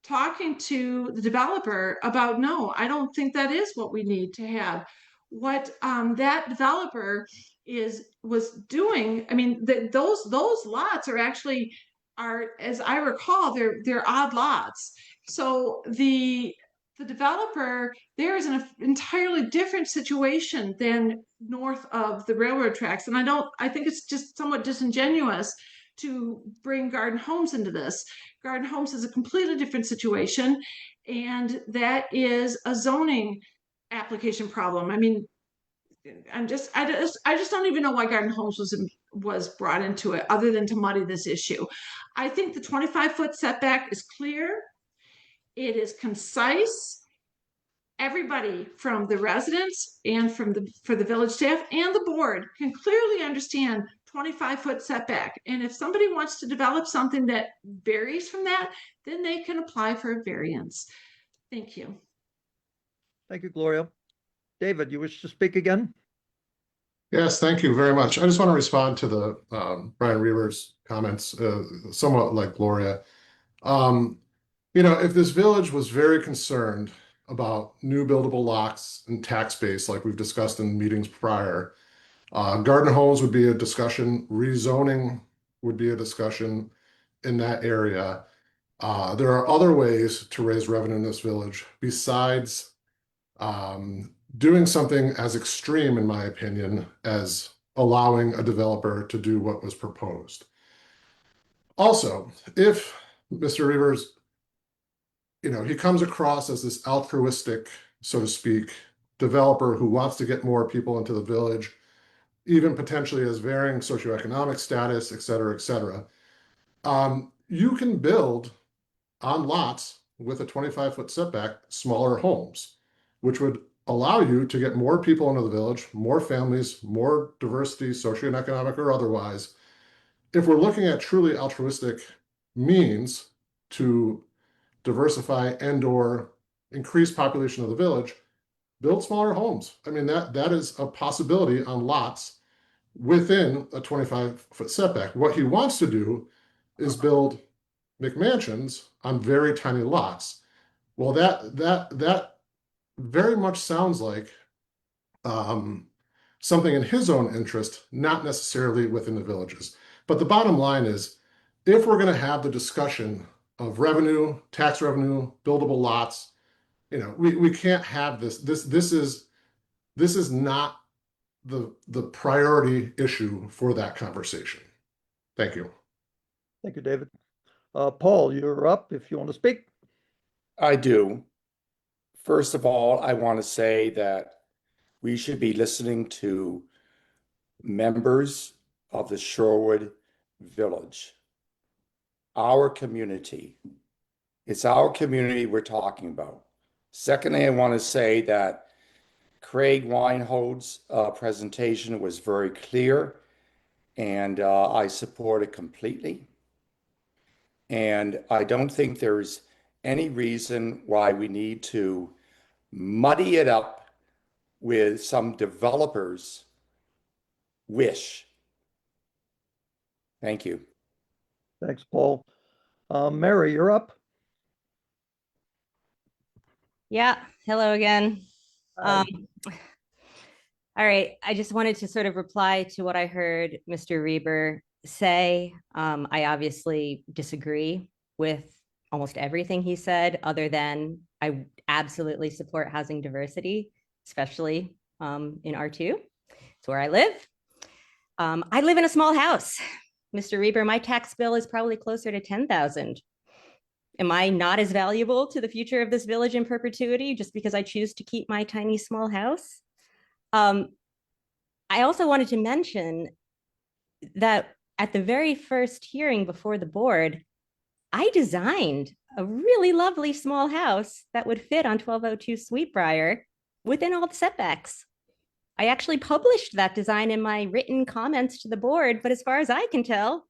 talking to the developer about, no, I don't think that is what we need to have. What that developer was doing, I mean, those lots are actually, as I recall, they're odd lots. So the developer there is an entirely different situation than north of the railroad tracks. And I think it's just somewhat disingenuous to bring garden homes into this. Garden homes is a completely different situation, and that is a zoning application problem. I mean, I just don't even know why garden homes was brought into it other than to muddy this issue. I think the 25-foot setback is clear. It is concise. Everybody from the residents and for the village staff and the board can clearly understand 25-foot setback. And if somebody wants to develop something that varies from that, then they can apply for a variance. Thank you. Thank you, Gloria. David, you wish to speak again? Yes, thank you very much. I just want to respond to the Brian Reaver's comments, somewhat like Gloria. You know, if this village was very concerned about new buildable lots and tax base, like we've discussed in meetings prior, garden homes would be a discussion, rezoning would be a discussion in that area. There are other ways to raise revenue in this village besides doing something as extreme, in my opinion, as allowing a developer to do what was proposed. Also, if Mr. Reavers, he comes across as this altruistic, so to speak, developer who wants to get more people into the village, even potentially as varying socioeconomic status, et cetera, you can build on lots with a 25-foot setback, smaller homes, which would allow you to get more people into the village, more families, more diversity, socioeconomic or otherwise. If we're looking at truly altruistic means to diversify and or increase population of the village, build smaller homes. I mean, that is a possibility on lots within a 25-foot setback. What he wants to do is build McMansions on very tiny lots. Well, that very much sounds like something in his own interest, not necessarily within the villages. But the bottom line is, if we're going to have the discussion of revenue, tax revenue, buildable lots, we can't have this. This is not the priority issue for that conversation. Thank you. Thank you, David. Paul, you're up if you want to speak. I do. First of all, I want to say that we should be listening to members of the Shorewood Village, our community. It's our community we're talking about. Secondly, I want to say that Craig Weinhold's presentation was very clear, and I support it completely. And I don't think there's any reason why we need to muddy it up with some developer's wish. Thank you. Thanks, Paul. Mary, you're up. Yeah, hello again. Hi. All right, I just wanted to sort of reply to what I heard Mr. Reber say. I obviously disagree with almost everything he said, other than I absolutely support housing diversity, especially in R2. It's where I live. I live in a small house. Mr. Reber, my tax bill is probably closer to 10,000. Am I not as valuable to the future of this village in perpetuity just because I choose to keep my tiny small house? I also wanted to mention that at the very first hearing before the board, I designed a really lovely small house that would fit on 1202 Sweetbriar within all the setbacks. I actually published that design in my written comments to the board, but as far as I can tell,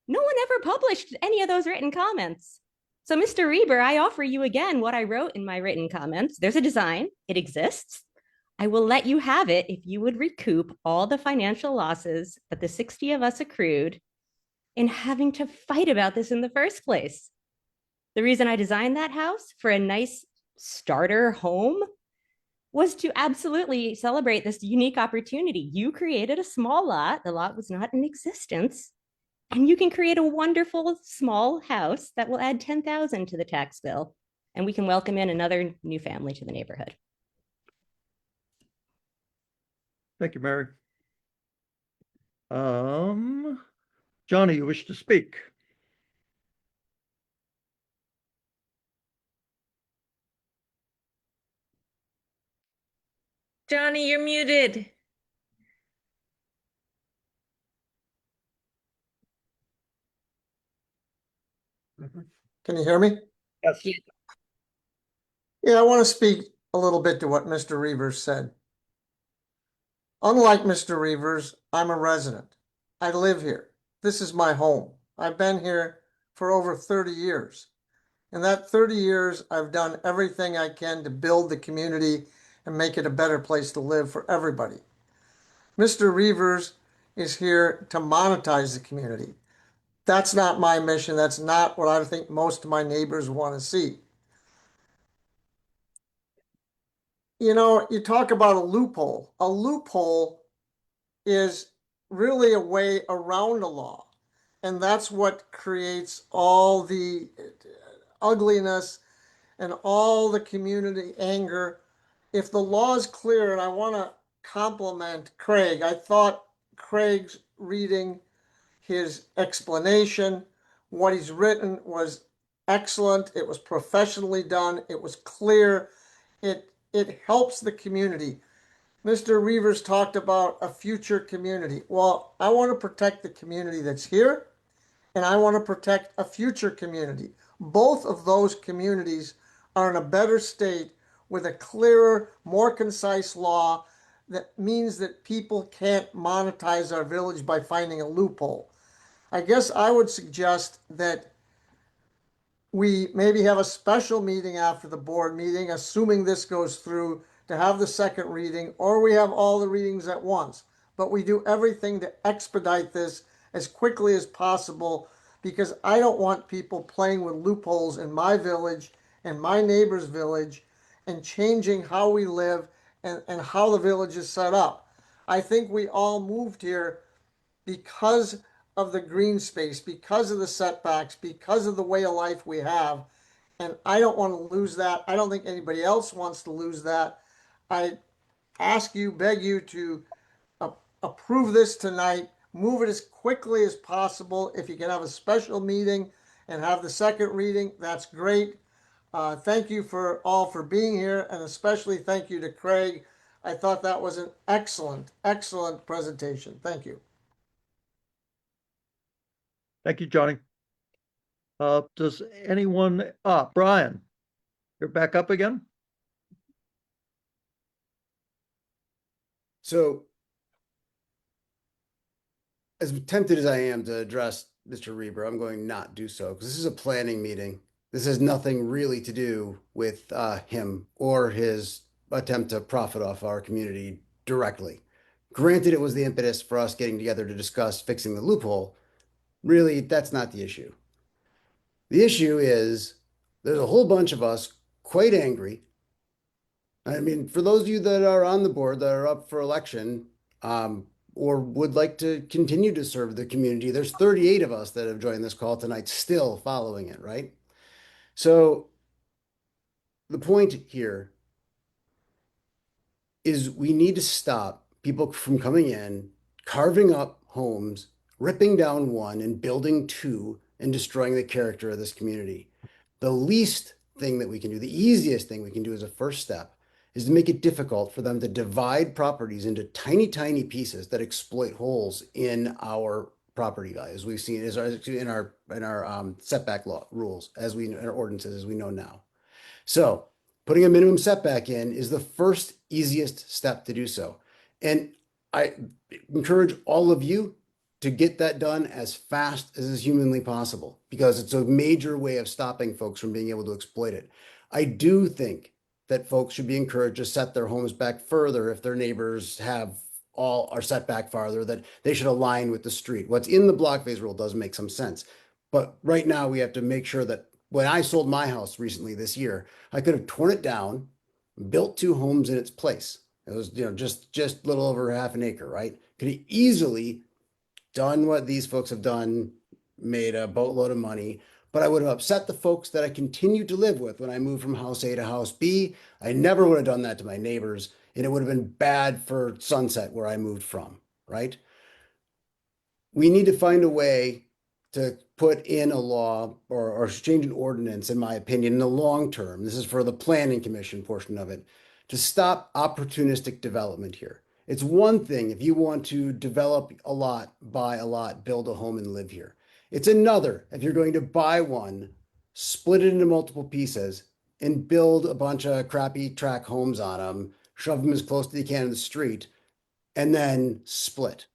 no one ever published any of those written comments. So Mr. Reber, I offer you again what I wrote in my written comments. There's a design, it exists. I will let you have it if you would recoup all the financial losses that the 60 of us accrued in having to fight about this in the first place. The reason I designed that house for a nice starter home was to absolutely celebrate this unique opportunity. You created a small lot, the lot was not in existence, and you can create a wonderful small house that will add 10,000 to the tax bill, and we can welcome in another new family to the neighborhood. Thank you, Mary. Johnny, you wish to speak? Johnny, you're muted. Can you hear me? Yes. Yeah, I want to speak a little bit to what Mr. Reavers said. Unlike Mr. Reavers, I'm a resident. I live here. This is my home. I've been here for over 30 years. In that 30 years, I've done everything I can to build the community and make it a better place to live for everybody. Mr. Reavers is here to monetize the community. That's not my mission. That's not what I think most of my neighbors want to see. You know, you talk about a loophole. A loophole is really a way around a law. And that's what creates all the ugliness and all the community anger. If the law is clear, and I want to compliment Craig, I thought Craig's reading, his explanation What he's written was excellent. It was professionally done. It was clear. It helps the community. Mr. Reavers talked about a future community. Well, I want to protect the community that's here, and I want to protect a future community. Both of those communities are in a better state with a clearer, more concise law that means that people can't monetize our village by finding a loophole. I guess I would suggest that we maybe have a special meeting after the board meeting, assuming this goes through, to have the second reading, or we have all the readings at once. But we do everything to expedite this as quickly as possible, because I don't want people playing with loopholes in my village and my neighbor's village and changing how we live and how the village is set up. I think we all moved here because of the green space, because of the setbacks, because of the way of life we have. And I don't want to lose that. I don't think anybody else wants to lose that. I ask you, beg you to approve this tonight, move it as quickly as possible. If you can have a special meeting and have the second reading, that's great. Thank you for all for being here, and especially thank you to Craig. I thought that was an excellent, excellent presentation. Thank you. Thank you, Johnny. Does anyone, Brian, you're back up again? So, as tempted as I am to address Mr. Reber, I'm going to not do so because this is a planning meeting. This has nothing really to do with him or his attempt to profit off our community directly. Granted, it was the impetus for us getting together to discuss fixing the loophole. Really, that's not the issue. The issue is there's a whole bunch of us quite angry. I mean, for those of you that are on the board that are up for election, or would like to continue to serve the community, there's 38 of us that have joined this call tonight still following it, right? So the point here is we need to stop people from coming in, carving up homes, ripping down one and building two, and destroying the character of this community. The least thing that we can do, the easiest thing we can do as a first step, is to make it difficult for them to divide properties into tiny, tiny pieces that exploit holes in our property values. We've seen in our setback law rules, in our ordinances, as we know now. So putting a minimum setback in is the first easiest step to do so. And I encourage all of you to get that done as fast as is humanly possible, because it's a major way of stopping folks from being able to exploit it. I do think that folks should be encouraged to set their homes back further if their neighbors are set back farther, that they should align with the street. What's in the block phase rule does make some sense. But right now we have to make sure that when I sold my house recently this year, I could have torn it down, built two homes in its place. It was, just a little over half an acre, right? Could have easily done what these folks have done, made a boatload of money, but I would have upset the folks that I continued to live with when I moved from house A to house B. I never would have done that to my neighbors, and it would have been bad for Sunset, where I moved from, right? We need to find a way to put in a law or change an ordinance, in my opinion, in the long term. This is for the planning commission portion of it, to stop opportunistic development here. It's one thing if you want to develop a lot, buy a lot, build a home and live here. It's another if you're going to buy one, split it into multiple pieces, and build a bunch of crappy track homes on them, shove them as close as you can to the street, and then split.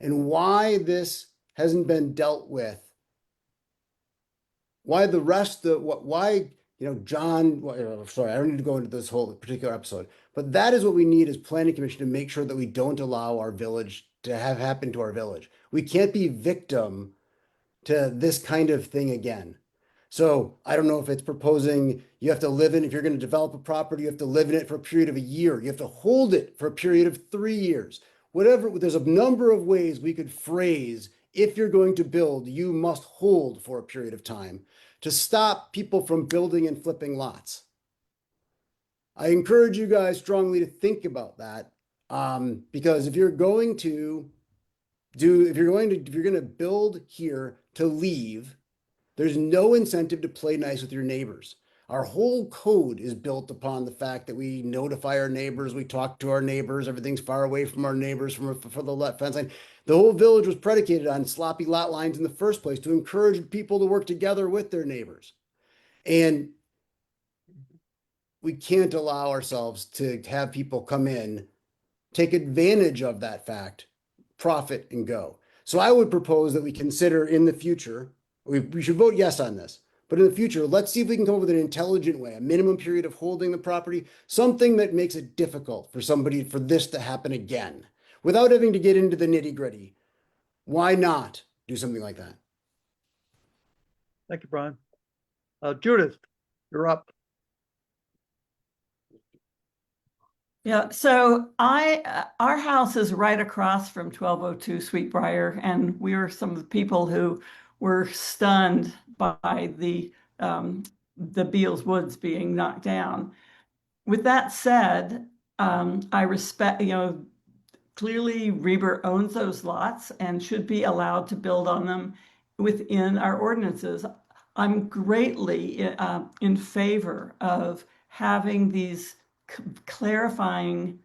And why this hasn't been dealt with, why the rest of why John, sorry, I don't need to go into this whole particular episode, but that is what we need as planning commission to make sure that we don't allow our village to have happen to our village. We can't be victim to this kind of thing again. So I don't know if it's proposing you have to live in, if you're going to develop a property, you have to live in it for a period of a year. You have to hold it for a period of 3 years. Whatever, there's a number of ways we could phrase, if you're going to build, you must hold for a period of time to stop people from building and flipping lots. I encourage you guys strongly to think about that, because if you're going to build here to leave, There's no incentive to play nice with your neighbors. Our whole code is built upon the fact that we notify our neighbors, we talk to our neighbors, everything's far away from our neighbors for the fence line. The whole village was predicated on sloppy lot lines in the first place to encourage people to work together with their neighbors. And we can't allow ourselves to have people come in, take advantage of that fact, profit and go. So I would propose that we consider in the future, we should vote yes on this, but in the future, let's see if we can come up with an intelligent way, a minimum period of holding the property, something that makes it difficult for somebody for this to happen again, without having to get into the nitty-gritty. Why not do something like that? Thank you, Brian. Judith, you're up. Yeah, so our house is right across from 1202 Sweetbriar, and we were some of the people who were stunned by the Beals Woods being knocked down. With that said, I respect, clearly Reber owns those lots and should be allowed to build on them within our ordinances. I'm greatly in favor of having these clarifying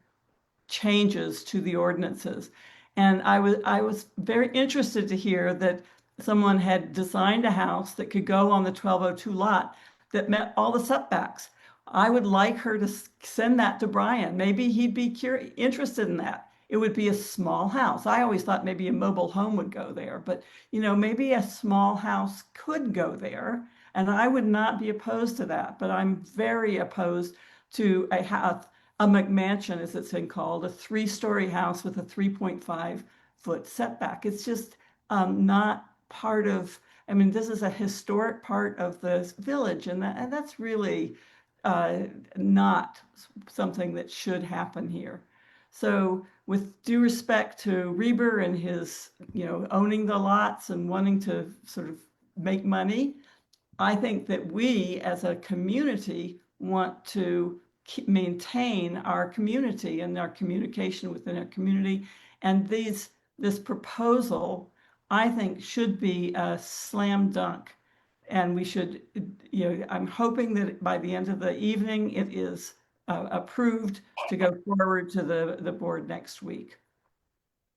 changes to the ordinances. And I was very interested to hear that someone had designed a house that could go on the 1202 lot that met all the setbacks. I would like her to send that to Brian. Maybe he'd be interested in that. It would be a small house. I always thought maybe a mobile home would go there, but maybe a small house could go there, and I would not be opposed to that. But I'm very opposed to a McMansion, as it's been called, a 3-story house with a 3.5-foot setback. It's just not part of. I mean, this is a historic part of the village, and that's really not something that should happen here. So with due respect to Reber and his, owning the lots and wanting to sort of make money, I think that we as a community want to maintain our community and our communication within our community. And this proposal, I think, should be a slam dunk. And we should, I'm hoping that by the end of the evening, it is approved to go forward to the board next week.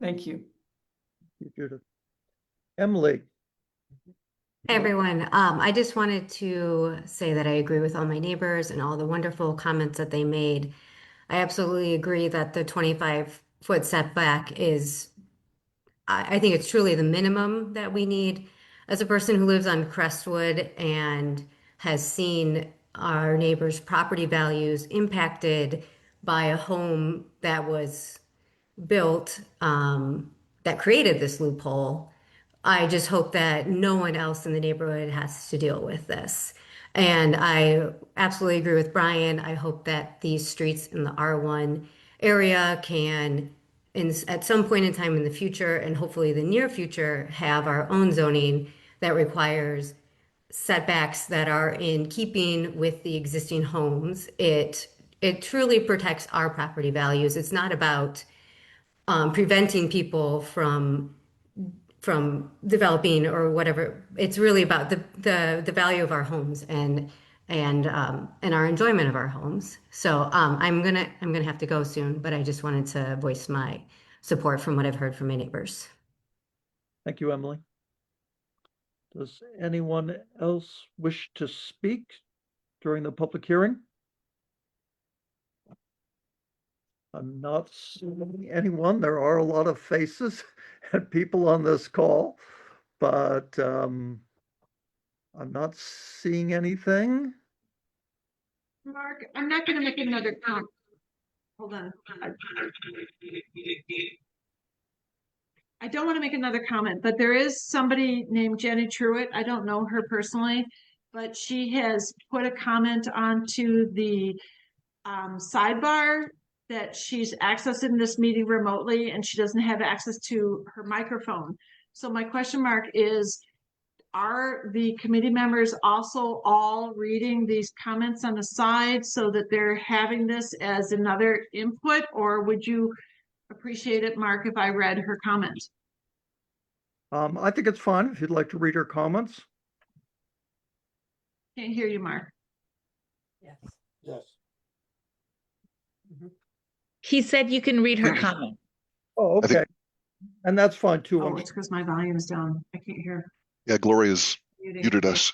Thank you. Thank you, Judith. Emily. Hey everyone, I just wanted to say that I agree with all my neighbors and all the wonderful comments that they made. I absolutely agree that the 25-foot setback is, I think it's truly the minimum that we need. As a person who lives on Crestwood and has seen our neighbors' property values impacted by a home that was built that created this loophole, I just hope that no one else in the neighborhood has to deal with this. And I absolutely agree with Brian. I hope that these streets in the R1 area can, at some point in time in the future, and hopefully the near future, have our own zoning that requires setbacks that are in keeping with the existing homes. It truly protects our property values. It's not about preventing people from developing or whatever. It's really about the value of our homes and our enjoyment of our homes. So I'm gonna have to go soon, but I just wanted to voice my support from what I've heard from my neighbors. Thank you, Emily. Does anyone else wish to speak during the public hearing? I'm not seeing anyone. There are a lot of faces and people on this call, but I'm not seeing anything. Mark, I'm not going to make another comment. Hold on. I don't want to make another comment, but there is somebody named Jenny Truitt. I don't know her personally, but she has put a comment onto the sidebar that she's accessing this meeting remotely and she doesn't have access to her microphone. So my question mark is, are the committee members also all reading these comments on the side so that they're having this as another input, or would you appreciate it, Mark, if I read her comment? I think it's fine if you'd like to read her comments. Can't hear you, Mark. Yes. Yes. He said you can read her comment. Oh, I think- okay. And that's fine too. Oh, it's because my volume's down. I can't hear. Yeah, Gloria's Muting. muted us.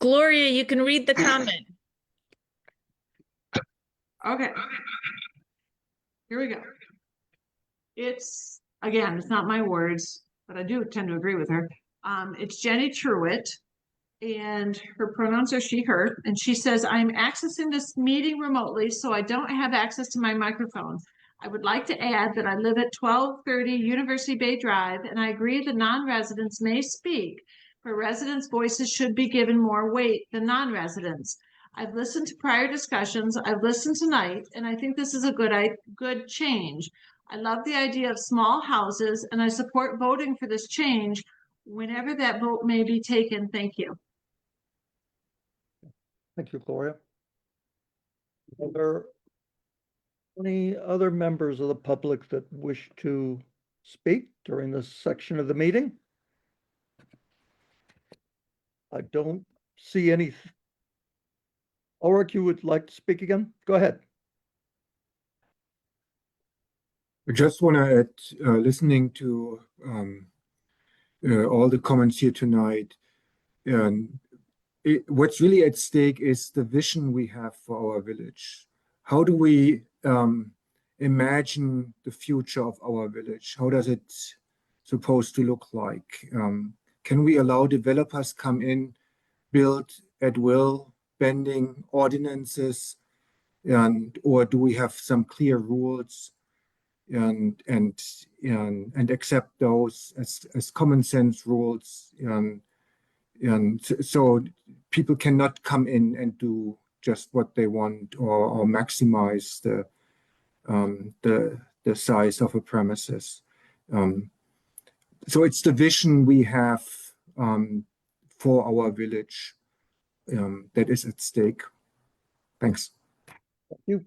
Gloria, you can read the comment. Okay. Here we go. It's, again, it's not my words, but I do tend to agree with her. It's Jenny Truitt, and her pronouns are she, her, and she says, I'm accessing this meeting remotely, so I don't have access to my microphone. I would like to add that I live at 1230 University Bay Drive, and I agree the non-residents may speak, but residents' voices should be given more weight than non-residents. I've listened to prior discussions, I've listened tonight, and I think this is a good change. I love the idea of small houses, and I support voting for this change whenever that vote may be taken. Thank you. Thank you, Gloria. Are there any other members of the public that wish to speak during this section of the meeting? I don't see any. Ulrich, you would like to speak again? Go ahead. I just want to add, listening to all the comments here tonight, and what's really at stake is the vision we have for our village. How do we imagine the future of our village? How does it supposed to look like? Can we allow developers come in, build at will, bending ordinances, or do we have some clear rules and accept those as common sense rules? And so people cannot come in and do just what they want or maximize the size of a premises. So it's the vision we have for our village that is at stake. Thanks. Thank you.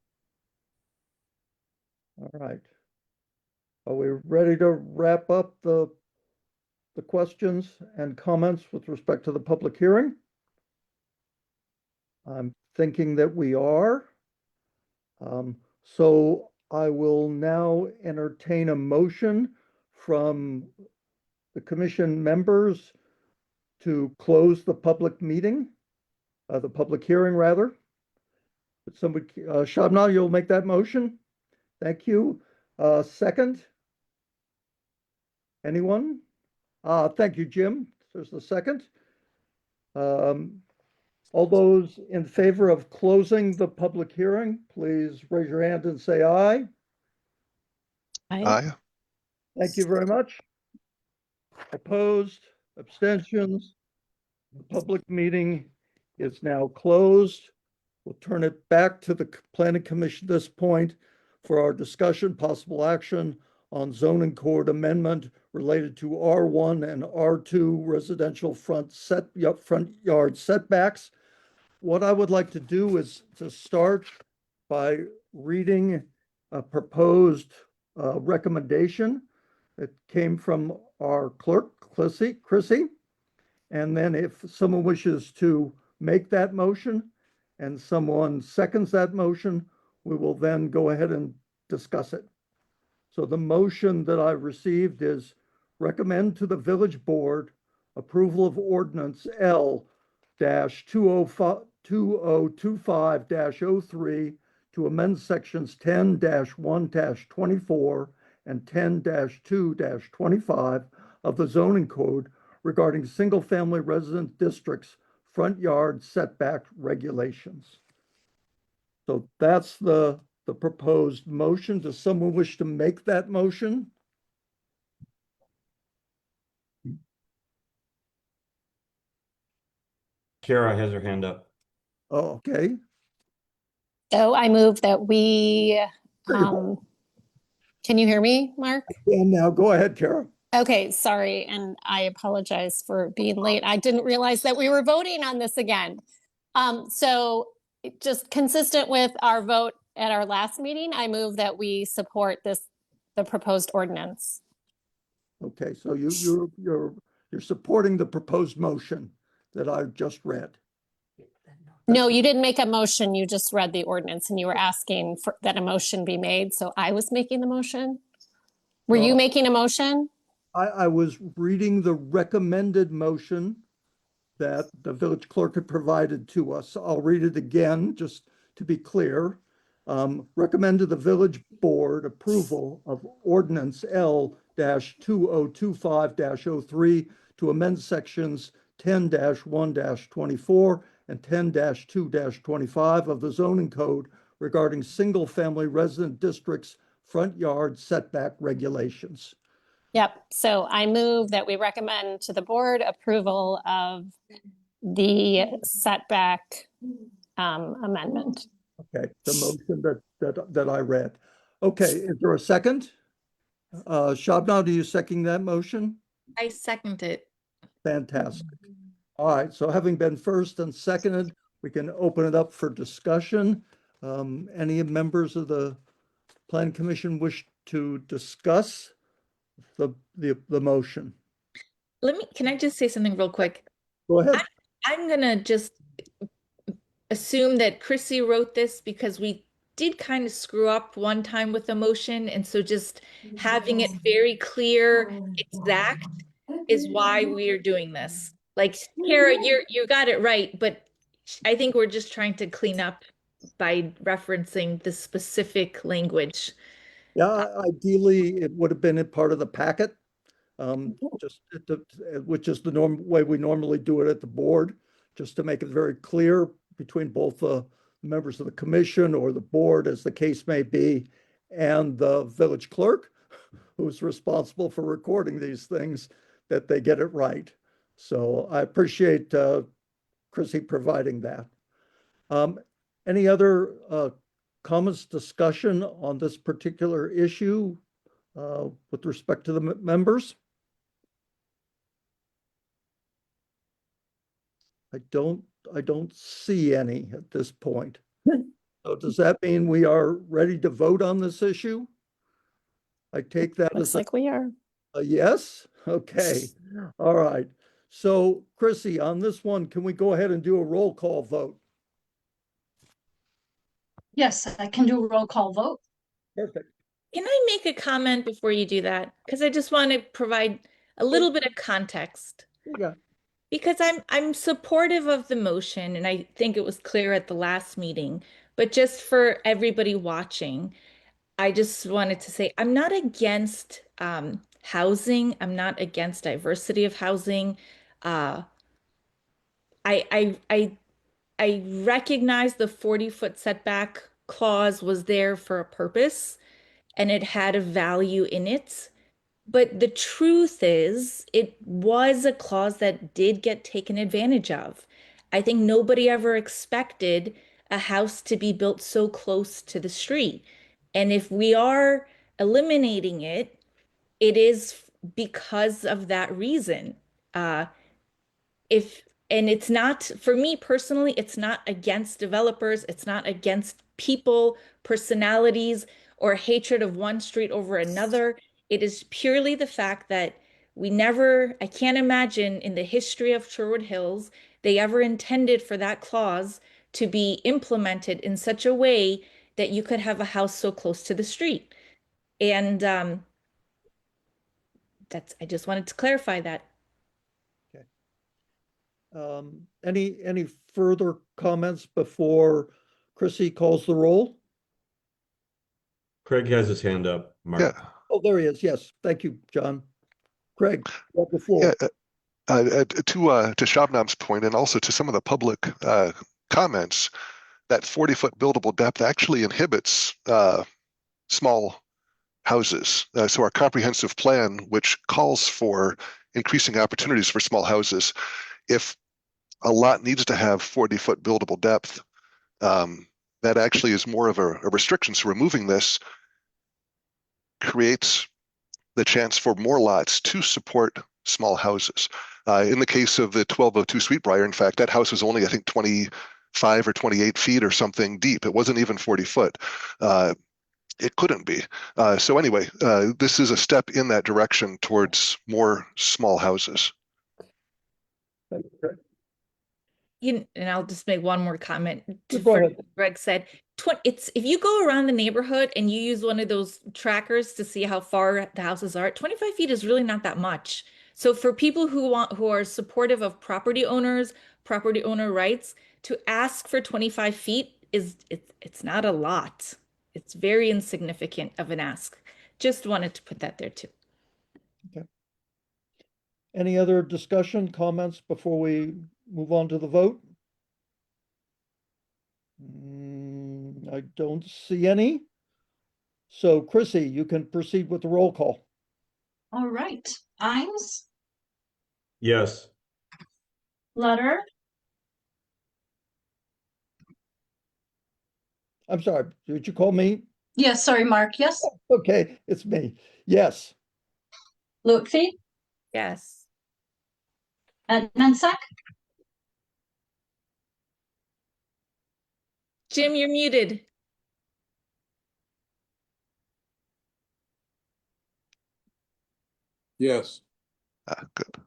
All right. Are we ready to wrap up the questions and comments with respect to the public hearing? I'm thinking that we are. So I will now entertain a motion from the commission members to close the public meeting, the public hearing rather. But somebody, Shabna, you'll make that motion? Thank you. Second? Anyone? Thank you, Jim. There's the second. All those in favor of closing the public hearing, please raise your hand and say aye. Aye. Thank you very much. Opposed, abstentions. The public meeting is now closed. We'll turn it back to the Planning Commission at this point for our discussion, possible action on zoning code amendment related to R1 and R2 residential front yard setbacks. What I would like to do is to start by reading a proposed recommendation that came from our clerk, Chrissy. And then if someone wishes to make that motion and someone seconds that motion, we will then go ahead and discuss it. So the motion that I received is recommend to the village board approval of ordinance L-2025-03 to amend sections 10-1-24 and 10-2-25 of the zoning code regarding single-family resident districts front yard setback regulations. So that's the proposed motion. Does someone wish to make that motion? Kara has her hand up. Oh, okay. So I move that we, can you hear me, Mark? And now go ahead, Kara. Okay, sorry, and I apologize for being late. I didn't realize that we were voting on this again. So just consistent with our vote at our last meeting, I move that we support the proposed ordinance. Okay, so you're supporting the proposed motion. that I just read? No, you didn't make a motion. You just read the ordinance and you were asking for that a motion be made. So I was making the motion. Were you No. making a motion? I was reading the recommended motion that the village clerk had provided to us. I'll read it again, just to be clear. Recommend to the village board approval of ordinance L-2025-03 to amend sections 10-1-24 and 10-2-25 of the zoning code regarding single-family resident districts' front yard setback regulations. Yep. So I move that we recommend to the board approval of the setback amendment. Okay, the motion that I read. Okay, is there a second? Shabna, do you second that motion? I second it. Fantastic. All right, so having been first and seconded, we can open it up for discussion. Any members of the Plan Commission wish to discuss the motion? Can I just say something real quick? Go ahead. I'm gonna just assume that Chrissy wrote this because we did kind of screw up one time with the motion, and so just having it very clear, exact, is why we are doing this. Like, Kara, you got it right, but I think we're just trying to clean up by referencing the specific language. Yeah, ideally, it would have been a part of the packet, which is the way we normally do it at the board, just to make it very clear between both the members of the commission or the board, as the case may be, and the village clerk, who's responsible for recording these things, that they get it right. So I appreciate Chrissy providing that. Any other comments, discussion on this particular issue with respect to the members? I don't see any at this point. So does that mean we are ready to vote on this issue? I take that Looks as like we are. a yes. Okay. All right. So Chrissy, on this one, can we go ahead and do a roll call vote? Yes, I can do a roll call vote. Perfect. Can I make a comment before you do that? Because I just want to provide a little bit of context. Yeah. Because I'm supportive of the motion, and I think it was clear at the last meeting, but just for everybody watching, I just wanted to say I'm not against housing. I'm not against diversity of housing. I recognize the 40-foot setback clause was there for a purpose, and it had a value in it. But the truth is, it was a clause that did get taken advantage of. I think nobody ever expected a house to be built so close to the street. And if we are eliminating it, it is because of that reason. And it's not, for me personally, it's not against developers, it's not against people, personalities, or hatred of one street over another. It is purely the fact that I can't imagine in the history of Sherwood Hills, they ever intended for that clause to be implemented in such a way that you could have a house so close to the street. And I just wanted to clarify that. Okay. Any further comments before Chrissy calls the roll? Craig has his hand up, Mark. Yeah. Oh, there he is. Yes. Thank you, John. Craig, you have the floor. Yeah, to Shabnam's point, and also to some of the public comments, that 40-foot buildable depth actually inhibits small houses. So our comprehensive plan, which calls for increasing opportunities for small houses, if a lot needs to have 40-foot buildable depth, that actually is more of a restriction. So removing this creates the chance for more lots to support small houses. In the case of the 1202 Sweetbriar, in fact, that house was only, I think, 25 or 28 feet or something deep. It wasn't even 40 foot. It couldn't be. So anyway, this is a step in that direction towards more small houses. Thank you, Craig. and I'll just make one more comment to Go for ahead. what Greg said. It's if you go around the neighborhood and you use one of those trackers to see how far the houses are, 25 feet is really not that much. So for people who are supportive of property owners, property owner rights, to ask for 25 feet it's not a lot. It's very insignificant of an ask. Just wanted to put that there too. Okay. Any other discussion, comments before we move on to the vote? I don't see any. So Chrissy, you can proceed with the roll call. All right. Imes, Yes. Letter, I'm sorry, did you call me? yes, sorry, Mark, yes. Okay, it's me. Yes. Lutfi, Yes. Edmondsack, Jim, you're muted. Yes. Good.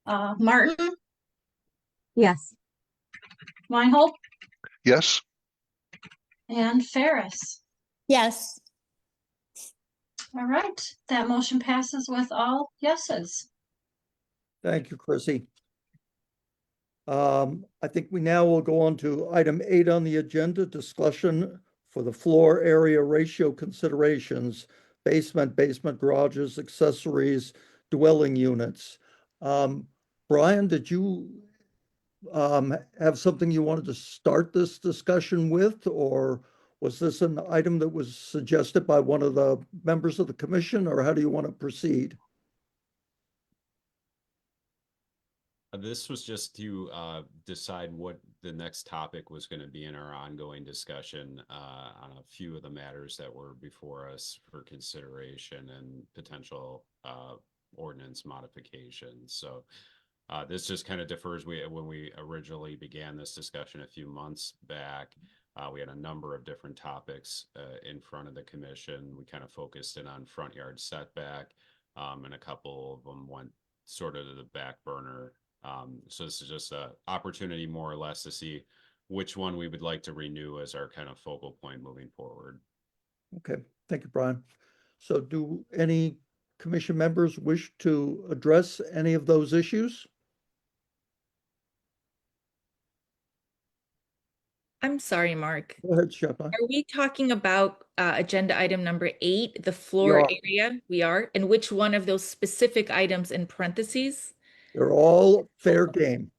Martin, Yes. Weinhold, Yes. and Ferris. Yes. All right, that motion passes with all yeses. Thank you, Chrissy. I think we now will go on to item 8 on the agenda, discussion for the floor area ratio considerations, basement garages, accessories, dwelling units. Brian, did you have something you wanted to start this discussion with, or was this an item that was suggested by one of the members of the commission, or how do you want to proceed? This was just to decide what the next topic was going to be in our ongoing discussion on a few of the matters that were before us for consideration and potential ordinance modifications. So this just kind of differs. When we originally began this discussion a few months back, we had a number of different topics in front of the commission. We kind of focused in on front yard setback, and a couple of them went sort of to the back burner. So this is just an opportunity more or less to see which one we would like to renew as our kind of focal point moving forward. Okay, thank you, Brian. So do any commission members wish to address any of those issues? I'm sorry, Mark. Go ahead, Shepard. Are we talking about agenda item number 8, the floor area? We are. And which one of those specific items in parentheses? They're all fair game.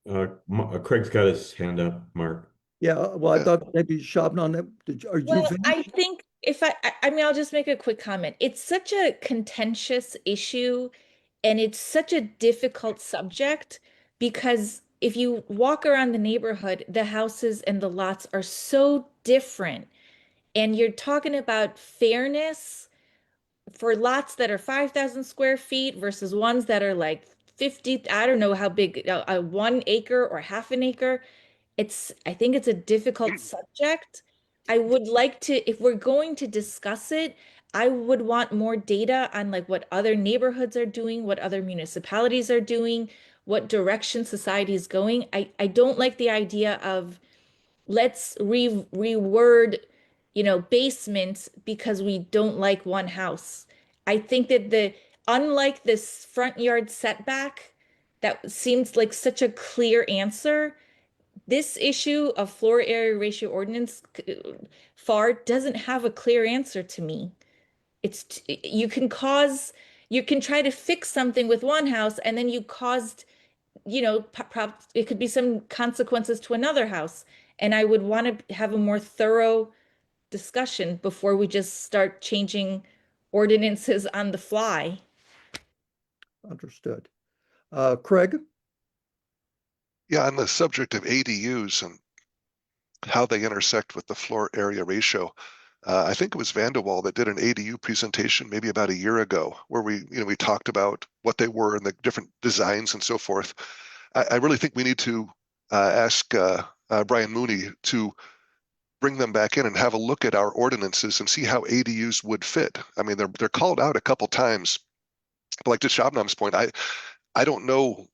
Craig's got his hand up, Mark. Yeah, well, I thought maybe Shabnam, are you Well, finished? I think if I mean, I'll just make a quick comment. It's such a contentious issue and it's such a difficult subject because if you walk around the neighborhood, the houses and the lots are so different. And you're talking about fairness for lots that are 5,000 square feet versus ones that are like 50, I don't know how big, 1 acre or half an acre. I think it's a difficult subject. I would like to, if we're going to discuss it, I would want more data on like what other neighborhoods are doing, what other municipalities are doing, what direction society is going. I don't like the idea of let's reword, basements because we don't like one house. I think that unlike this front yard setback, that seems like such a clear answer. This issue of floor area ratio ordinance FAR doesn't have a clear answer to me. You can try to fix something with one house and then you caused, it could be some consequences to another house. And I would want to have a more thorough discussion before we just start changing ordinances on the fly. Understood. Craig? Yeah, on the subject of ADUs and how they intersect with the floor area ratio, I think it was Vanderwall that did an ADU presentation maybe about a year ago, where we talked about what they were and the different designs and so forth. I really think we need to ask Brian Mooney to bring them back in and have a look at our ordinances and see how ADUs would fit. I mean, they're called out a couple times, but like to Shabnam's point, I don't know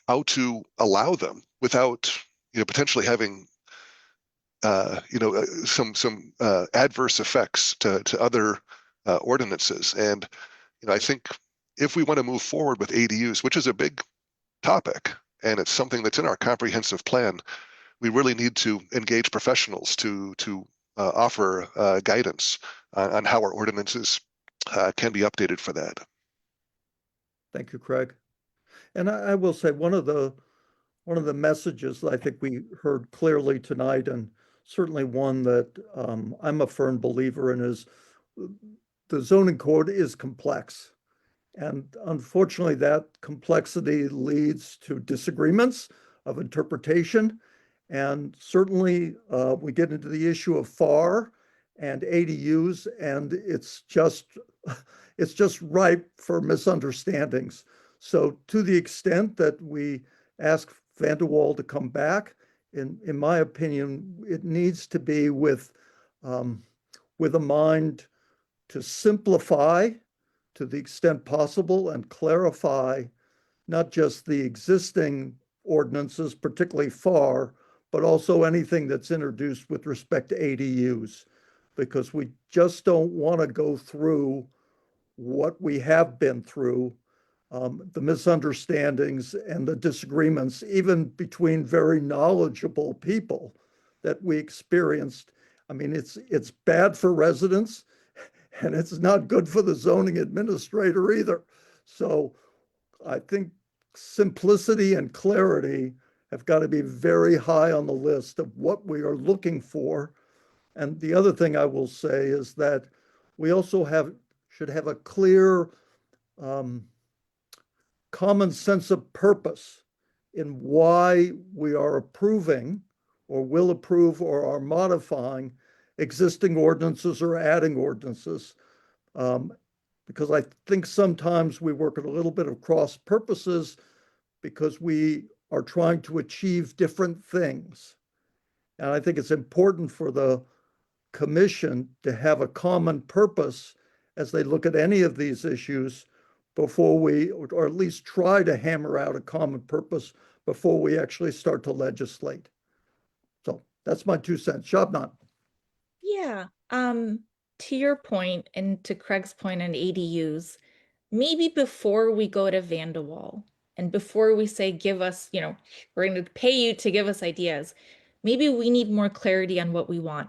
how to allow them without, potentially having some adverse effects to other ordinances. And I think if we want to move forward with ADUs, which is a big topic, and it's something that's in our comprehensive plan, we really need to engage professionals to offer guidance on how our ordinances can be updated for that. Thank you, Craig. And I will say one of the messages that I think we heard clearly tonight, and certainly one that I'm a firm believer in, is the zoning code is complex. And unfortunately, that complexity leads to disagreements of interpretation. And certainly we get into the issue of FAR and ADUs, and it's just ripe for misunderstandings. So to the extent that we ask Van de Wall to come back, in my opinion, it needs to be with a mind to simplify to the extent possible and clarify not just the existing ordinances, particularly FAR, but also anything that's introduced with respect to ADUs, because we just don't want to go through what we have been through, the misunderstandings and the disagreements, even between very knowledgeable people that we experienced. I mean, it's bad for residents, and it's not good for the zoning administrator either. So I think simplicity and clarity have got to be very high on the list of what we are looking for. And the other thing I will say is that we also should have a clear common sense of purpose in why we are approving or will approve or are modifying existing ordinances or adding ordinances. Because I think sometimes we work at a little bit of cross purposes because we are trying to achieve different things. And I think it's important for the commission to have a common purpose as they look at any of these issues before we, or at least try to hammer out a common purpose before we actually start to legislate. So that's my 2 cents. Shabnam. Yeah, to your point and to Craig's point on ADUs, maybe before we go to Van de Wall and before we say, give us, we're going to pay you to give us ideas, maybe we need more clarity on what we want.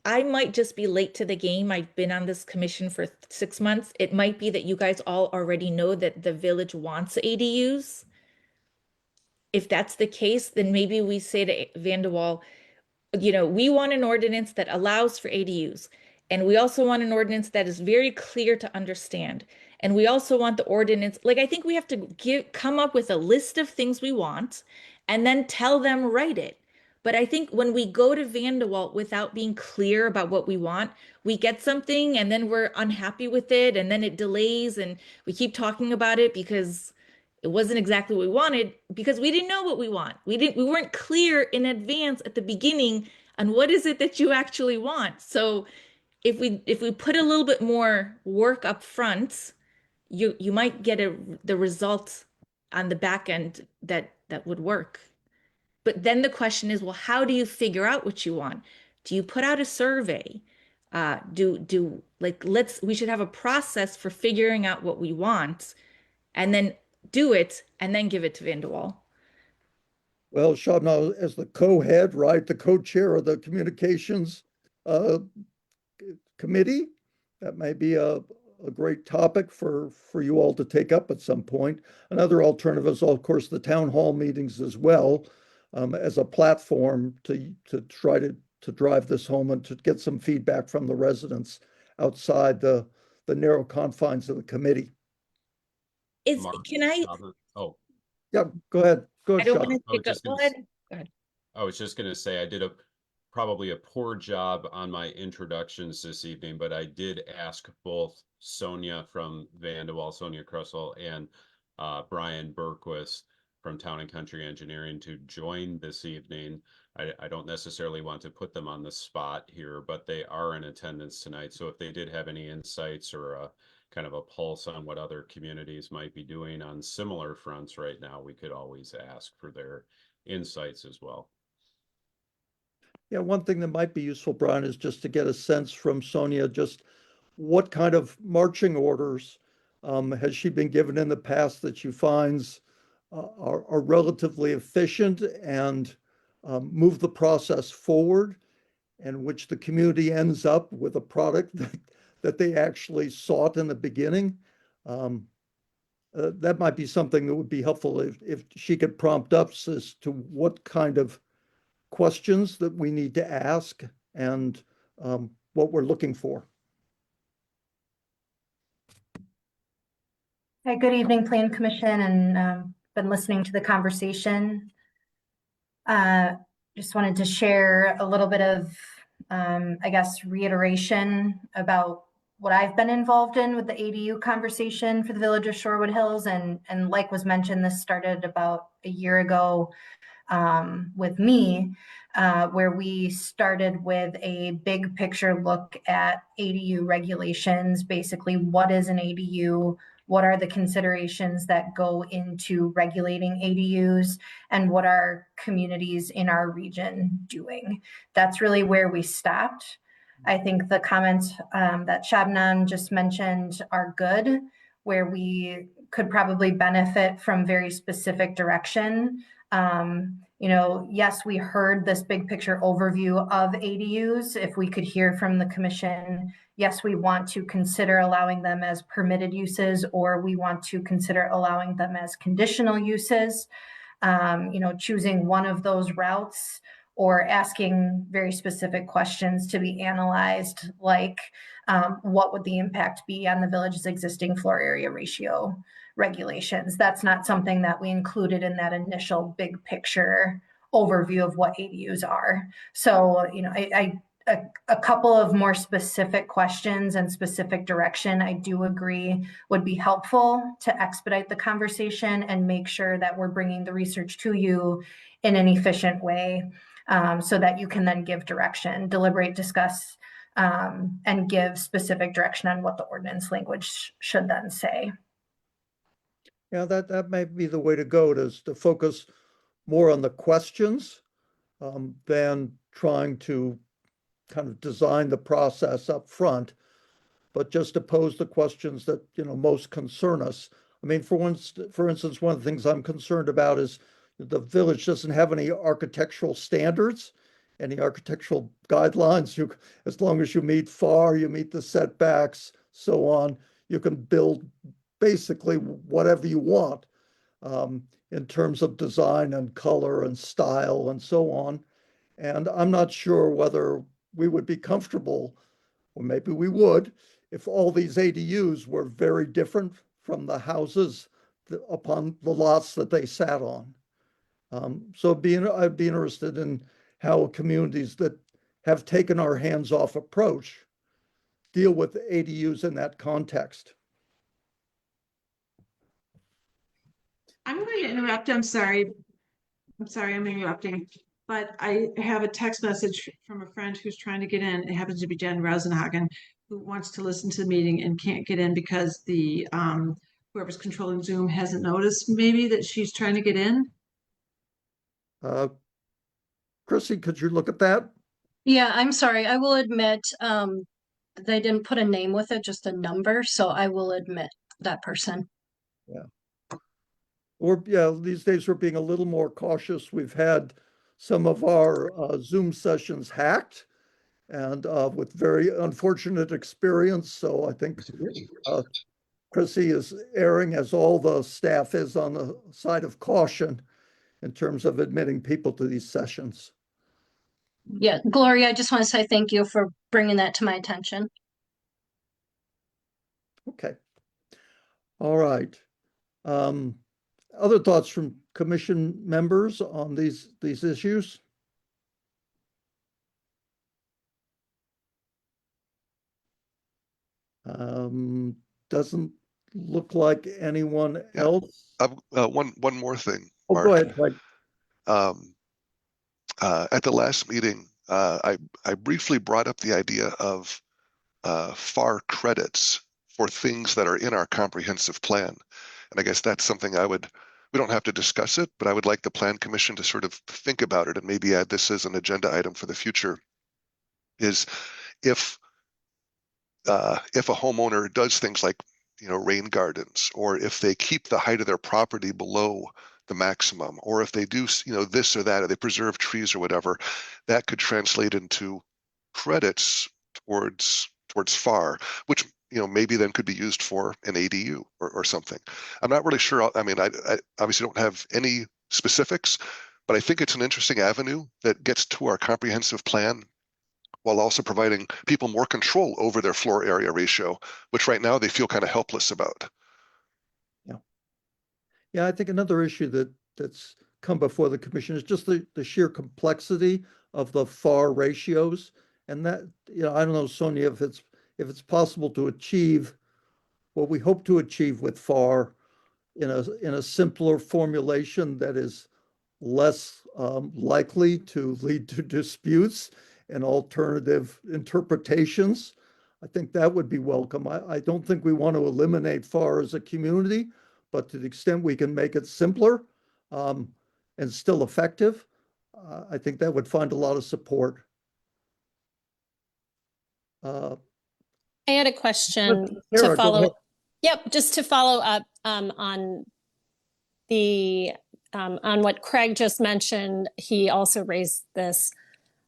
I might just be late to the game. I've been on this commission for 6 months. It might be that you guys all already know that the village wants ADUs. If that's the case, then maybe we say to Van de Wall, we want an ordinance that allows for ADUs. And we also want an ordinance that is very clear to understand. And we also want the ordinance, I think we have to come up with a list of things we want and then tell them, write it. But I think when we go to Van de Walt without being clear about what we want, we get something and then we're unhappy with it and then it delays and we keep talking about it because it wasn't exactly what we wanted because we didn't know what we want. We weren't clear in advance at the beginning on what is it that you actually want. So if we put a little bit more work up front, you might get the results on the back end that would work. But then the question is, well, how do you figure out what you want? Do you put out a survey? We should have a process for figuring out what we want and then do it and then give it to Van de Wall. Well, Shabnam, as the co-head, right, the co-chair of the communications committee, that may be a great topic for you all to take up at some point. Another alternative is, of course, the town hall meetings as well, as a platform to try to drive this home and to get some feedback from the residents outside the narrow confines of the committee. Oh, yeah, go ahead. Go I ahead, don't want Sean. to go ahead. Go ahead. I was just going to say I did probably a poor job on my introductions this evening, but I did ask both Sonia from Van de Wall, Sonia Kressel, and Brian Berquist from Town and Country Engineering to join this evening. I don't necessarily want to put them on the spot here, but they are in attendance tonight. So if they did have any insights or a kind of a pulse on what other communities might be doing on similar fronts right now, we could always ask for their insights as well. Yeah, one thing that might be useful, Brian, is just to get a sense from Sonia, just what kind of marching orders has she been given in the past that she finds are relatively efficient and move the process forward, and which the community ends up with a product that they actually sought in the beginning. That might be something that would be helpful if she could prompt us as to what kind of questions that we need to ask and what we're looking for. Hi, good evening, Plan Commission, and been listening to the conversation. Just wanted to share a little bit of, I guess, reiteration about what I've been involved in with the ADU conversation for the Village of Shorewood Hills. And like was mentioned, this started about a year ago with me, where we started with a big picture look at ADU regulations. Basically, what is an ADU? What are the considerations that go into regulating ADUs, and what are communities in our region doing? That's really where we stopped. I think the comments that Shabnam just mentioned are good, where we could probably benefit from very specific direction. Yes, we heard this big picture overview of ADUs. If we could hear from the commission, yes, we want to consider allowing them as permitted uses, or we want to consider allowing them as conditional uses, choosing one of those routes, or asking very specific questions to be analyzed, like what would the impact be on the village's existing floor area ratio regulations. That's not something that we included in that initial big picture overview of what ADUs are. So, a couple of more specific questions and specific direction, I do agree, would be helpful to expedite the conversation and make sure that we're bringing the research to you in an efficient way, so that you can then give direction, deliberate, discuss, and give specific direction on what the ordinance language should then say. Yeah, that may be the way to go, to focus more on the questions than trying to kind of design the process up front, but just to pose the questions that most concern us. I mean, for instance, one of the things I'm concerned about is the village doesn't have any architectural standards, any architectural guidelines. As long as you meet FAR, you meet the setbacks, so on, you can build basically whatever you want in terms of design and color and style and so on. And I'm not sure whether we would be comfortable, or maybe we would, if all these ADUs were very different from the houses upon the lots that they sat on. So I'd be interested in how communities that have taken our hands-off approach deal with ADUs in that context. I'm going to interrupt. I'm sorry I'm interrupting, but I have a text message from a friend who's trying to get in. It happens to be Jen Rosenhagen, who wants to listen to the meeting and can't get in because the whoever's controlling Zoom hasn't noticed maybe that she's trying to get in. Chrissy, could you look at that? Yeah, I'm sorry. I will admit they didn't put a name with it, just a number. So I will admit that person. Yeah. These days we're being a little more cautious. We've had some of our Zoom sessions hacked, and with very unfortunate experience. So I think Chrissy is erring, as all the staff is, on the side of caution in terms of admitting people to these sessions. Yeah, Gloria, I just want to say thank you for bringing that to my attention. Okay. All right. Other thoughts from commission members on these issues? Doesn't look like anyone else. One more thing. Oh, Mark. go ahead, Craig. At the last meeting, I briefly brought up the idea of FAR credits for things that are in our comprehensive plan. And I guess that's something we don't have to discuss it, but I would like the Plan Commission to sort of think about it and maybe add this as an agenda item for the future. Is if a homeowner does things like, rain gardens, or if they keep the height of their property below the maximum, or if they do, this or that, or they preserve trees or whatever, that could translate into credits towards FAR, which, maybe then could be used for an ADU or something. I'm not really sure. I mean, I obviously don't have any specifics, but I think it's an interesting avenue that gets to our comprehensive plan while also providing people more control over their floor area ratio, which right now they feel kind of helpless about. Yeah, I think another issue that's come before the commission is just the sheer complexity of the FAR ratios. And that, I don't know, Sonia, if it's possible to achieve what we hope to achieve with FAR in a simpler formulation that is less likely to lead to disputes and alternative interpretations. I think that would be welcome. I don't think we want to eliminate FAR as a community, but to the extent we can make it simpler and still effective, I think that would find a lot of support. I had a question Sarah, to go ahead. follow. Yep, just to follow up on what Craig just mentioned. He also raised this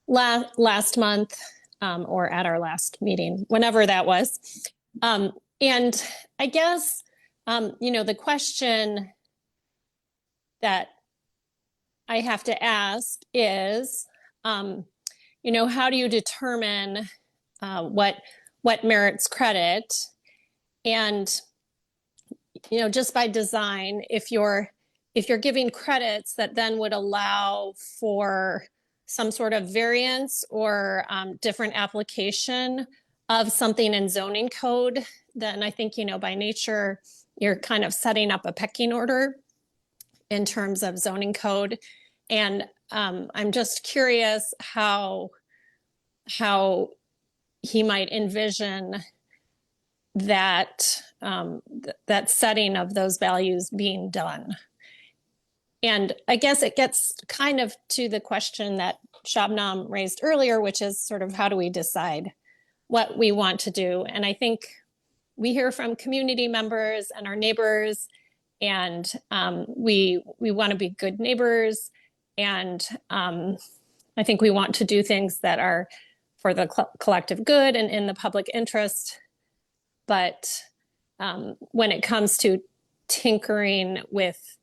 last month or at our last meeting, whenever that was. And I guess, the question that I have to ask is, how do you determine what merits credit? And, just by design, if you're giving credits that then would allow for some sort of variance or different application of something in zoning code, then I think, by nature, you're kind of setting up a pecking order in terms of zoning code. And I'm just curious how he might envision that that setting of those values being done. And I guess it gets kind of to the question that Shabnam raised earlier, which is sort of how do we decide what we want to do? And I think we hear from community members and our neighbors, and we want to be good neighbors. And I think we want to do things that are for the collective good and in the public interest. But when it comes to tinkering with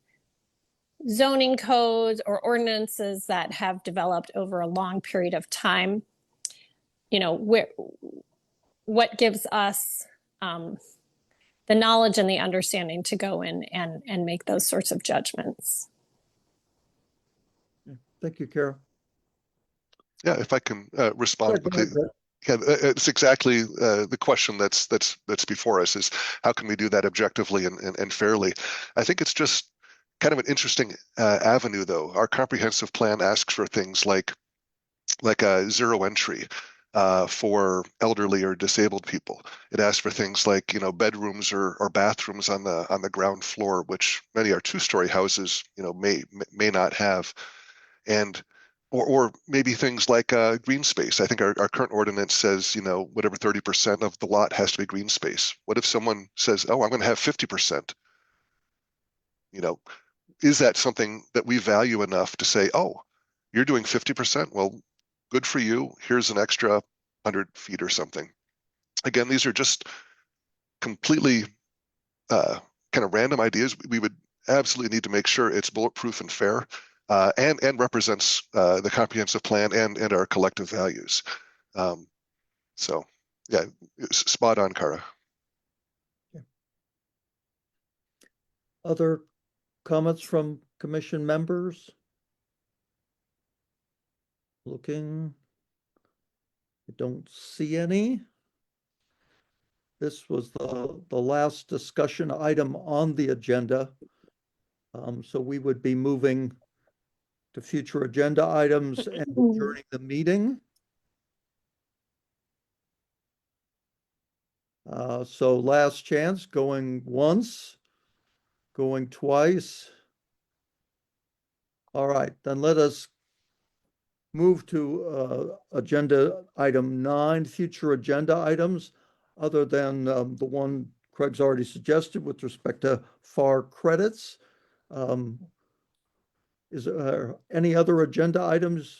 zoning codes or ordinances that have developed over a long period of time, what gives us the knowledge and the understanding to go in and make those sorts of judgments? Thank you, Kara. Yeah, if I can respond quickly. Yeah, it's exactly the question that's before us is how can we do that objectively and fairly? I think it's just kind of an interesting avenue, though. Our comprehensive plan asks for things like a zero entry for elderly or disabled people. It asks for things like bedrooms or bathrooms on the ground floor, which many our two-story houses may not have, and or maybe things like green space. I think our current ordinance says, whatever 30% of the lot has to be green space. What if someone says, oh, I'm going to have 50%? Is that something that we value enough to say, oh, you're doing 50%? Well, good for you. Here's an extra 100 feet or something. Again, these are just completely kind of random ideas. We would absolutely need to make sure it's bulletproof and fair. And represents the comprehensive plan and our collective values. So, yeah, spot on, Kara. Other comments from commission members? Looking, I don't see any. This was the last discussion item on the agenda. So we would be moving to future agenda items and adjourning the meeting. So last chance, going once, going twice. All right, then let us move to agenda item 9, future agenda items, other than the one Craig's already suggested with respect to FAR credits. Is there any other agenda items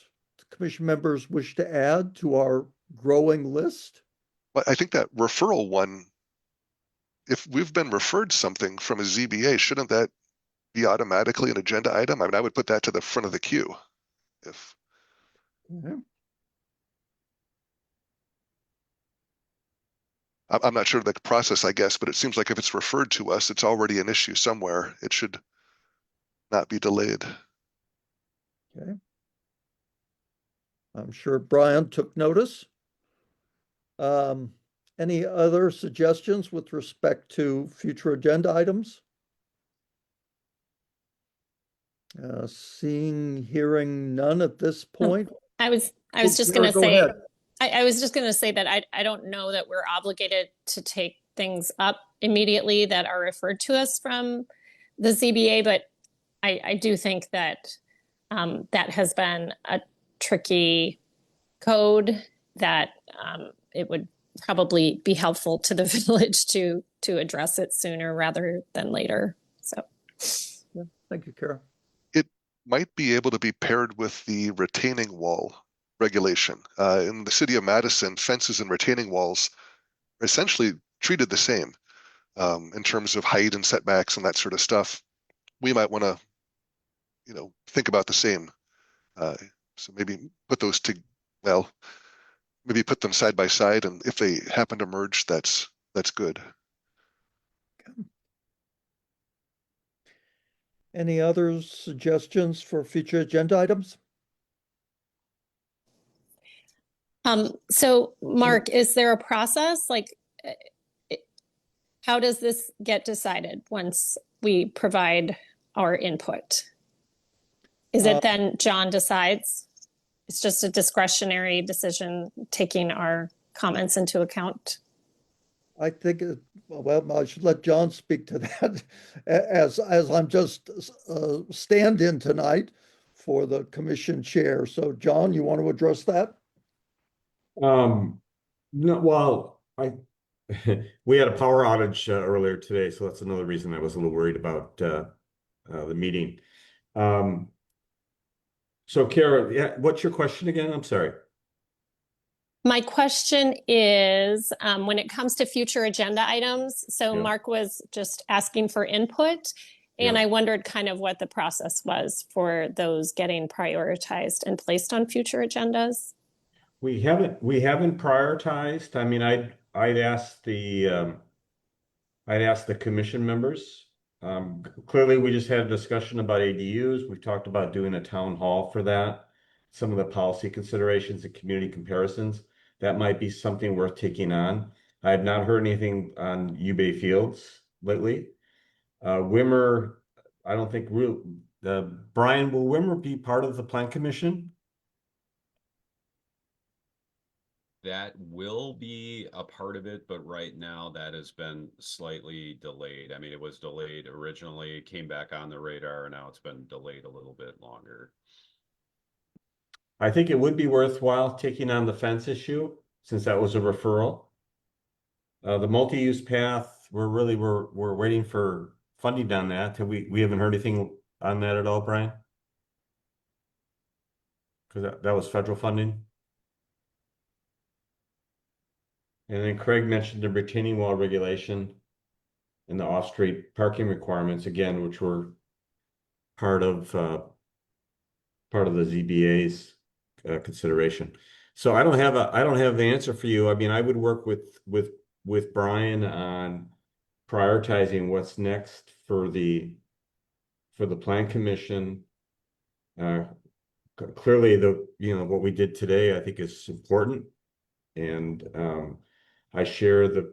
commission members wish to add to our growing list? Well, I think that referral one, if we've been referred something from a ZBA, shouldn't that be automatically an agenda item? I mean, I would put that to the front of the queue. If I'm not sure of the process, I guess, but it seems like if it's referred to us, it's already an issue somewhere. It should not be delayed. Okay. I'm sure Brian took notice. Any other suggestions with respect to future agenda items? Seeing, hearing none at this point. I was just going to say, I was just going to say that I don't know that we're obligated to take things up immediately that are referred to us from the ZBA, but I do think that that has been a tricky code that it would probably be helpful to the village to address it sooner rather than later. So, yeah, thank you, Kara. It might be able to be paired with the retaining wall regulation. In the city of Madison, fences and retaining walls are essentially treated the same in terms of height and setbacks and that sort of stuff. We might want to, think about the same. So maybe put those maybe put them side by side, and if they happen to merge, that's good. Okay. Any other suggestions for future agenda items? So Mark, is there a process? Like, how does this get decided once we provide our input? Is it then John decides? It's just a discretionary decision, taking our comments into account? I think, well, I should let John speak to that as I'm just stand-in tonight for the commission chair. So John, you want to address that? No, well, we had a power outage earlier today, so that's another reason I was a little worried about the meeting. So Kara, what's your question again? I'm sorry. My question is, when it comes to future agenda items, so Mark was just asking for input, and I wondered kind of what the process was for those getting prioritized and placed on future agendas. We haven't prioritized. I mean, I'd ask the commission members. Clearly, we just had a discussion about ADUs. We've talked about doing a town hall for that. Some of the policy considerations and community comparisons, that might be something worth taking on. I have not heard anything on UBay Fields lately. Wimmer, I don't think Brian, will Wimmer be part of the Plan Commission? That will be a part of it, but right now that has been slightly delayed. I mean, it was delayed originally, came back on the radar, and now it's been delayed a little bit longer. I think it would be worthwhile taking on the fence issue, since that was a referral. The multi-use path, we're waiting for funding on that. We haven't heard anything on that at all, Brian? Because that was federal funding. And then Craig mentioned the retaining wall regulation and the off-street parking requirements, again, which were part of the ZBA's consideration. So I don't have the answer for you. I mean, I would work with Brian on prioritizing what's next for the Plan Commission. Clearly, what we did today, I think, is important, and I share the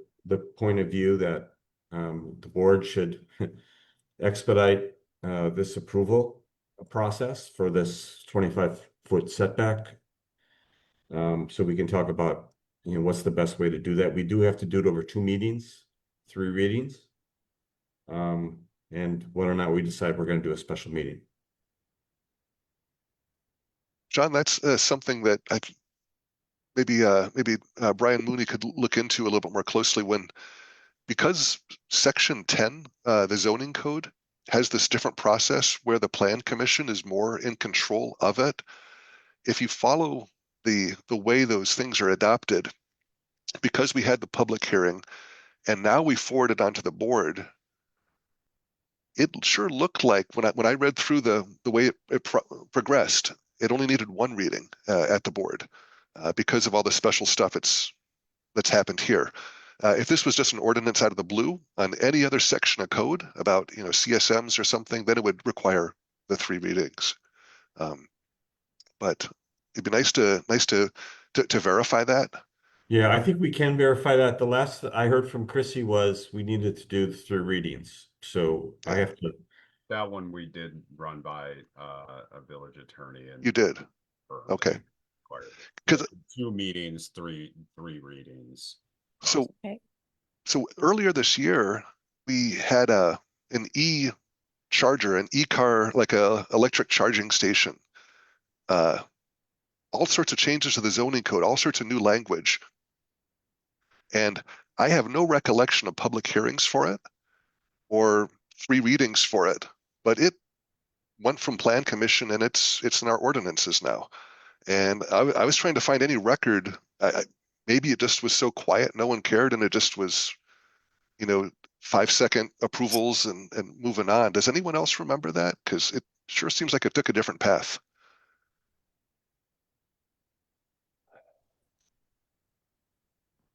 point of view that the board should expedite this approval process for this 25-foot setback. So we can talk about, what's the best way to do that. We do have to do it over 2 meetings, 3 readings. And whether or not we decide we're going to do a special meeting. John, that's something that maybe Brian Mooney could look into a little bit more closely because Section 10, the zoning code, has this different process where the Plan Commission is more in control of it. If you follow the way those things are adopted, because we had the public hearing and now we forward it onto the board, it sure looked like when I read through the way it progressed, it only needed 1 reading at the board because of all the special stuff that's happened here. If this was just an ordinance out of the blue on any other section of code about CSMs or something, then it would require the 3 readings. But it'd be nice to verify that. Yeah, I think we can verify that. The last that I heard from Chrissy was we needed to do the 3 readings. So I have to. That one we did run by a village attorney, and You did. Okay. Because 2 meetings, three readings. So earlier this year, we had an e-charger, an e-car, like a electric charging station. All sorts of changes to the zoning code, all sorts of new language. And I have no recollection of public hearings for it or 3 readings for it, but it went from Plan Commission and it's in our ordinances now. And I was trying to find any record. Maybe it just was so quiet, no one cared, and it just was, 5-second approvals and moving on. Does anyone else remember that? Because it sure seems like it took a different path.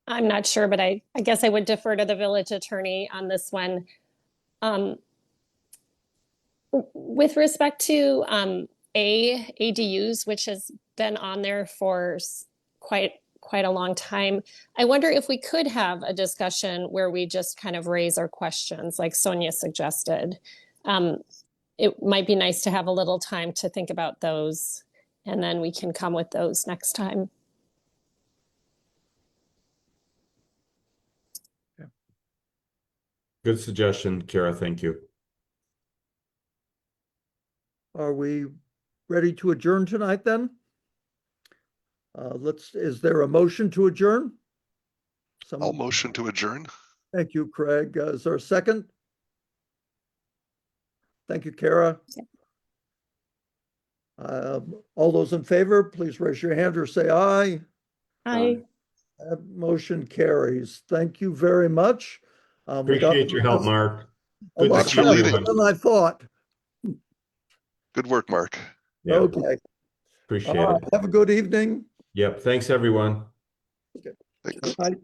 I'm not sure, but I guess I would defer to the village attorney on this one. With respect to ADUs, which has been on there for quite a long time, I wonder if we could have a discussion where we just kind of raise our questions like Sonia suggested. It might be nice to have a little time to think about those, and then we can come with those next time. Good suggestion, Kara. Thank you. Are we ready to adjourn tonight then? Is there a motion to adjourn? I'll motion to adjourn. Thank you, Craig. Is there a second? Thank you, Kara. All those in favor, please raise your hand or say aye. Aye. That motion carries. Thank you very much. Appreciate your help, Mark. A lot better than I thought. Good work, Mark. Yeah. Okay. Appreciate it. Have a good evening. Yep. Thanks, everyone. Okay. Thanks. Bye.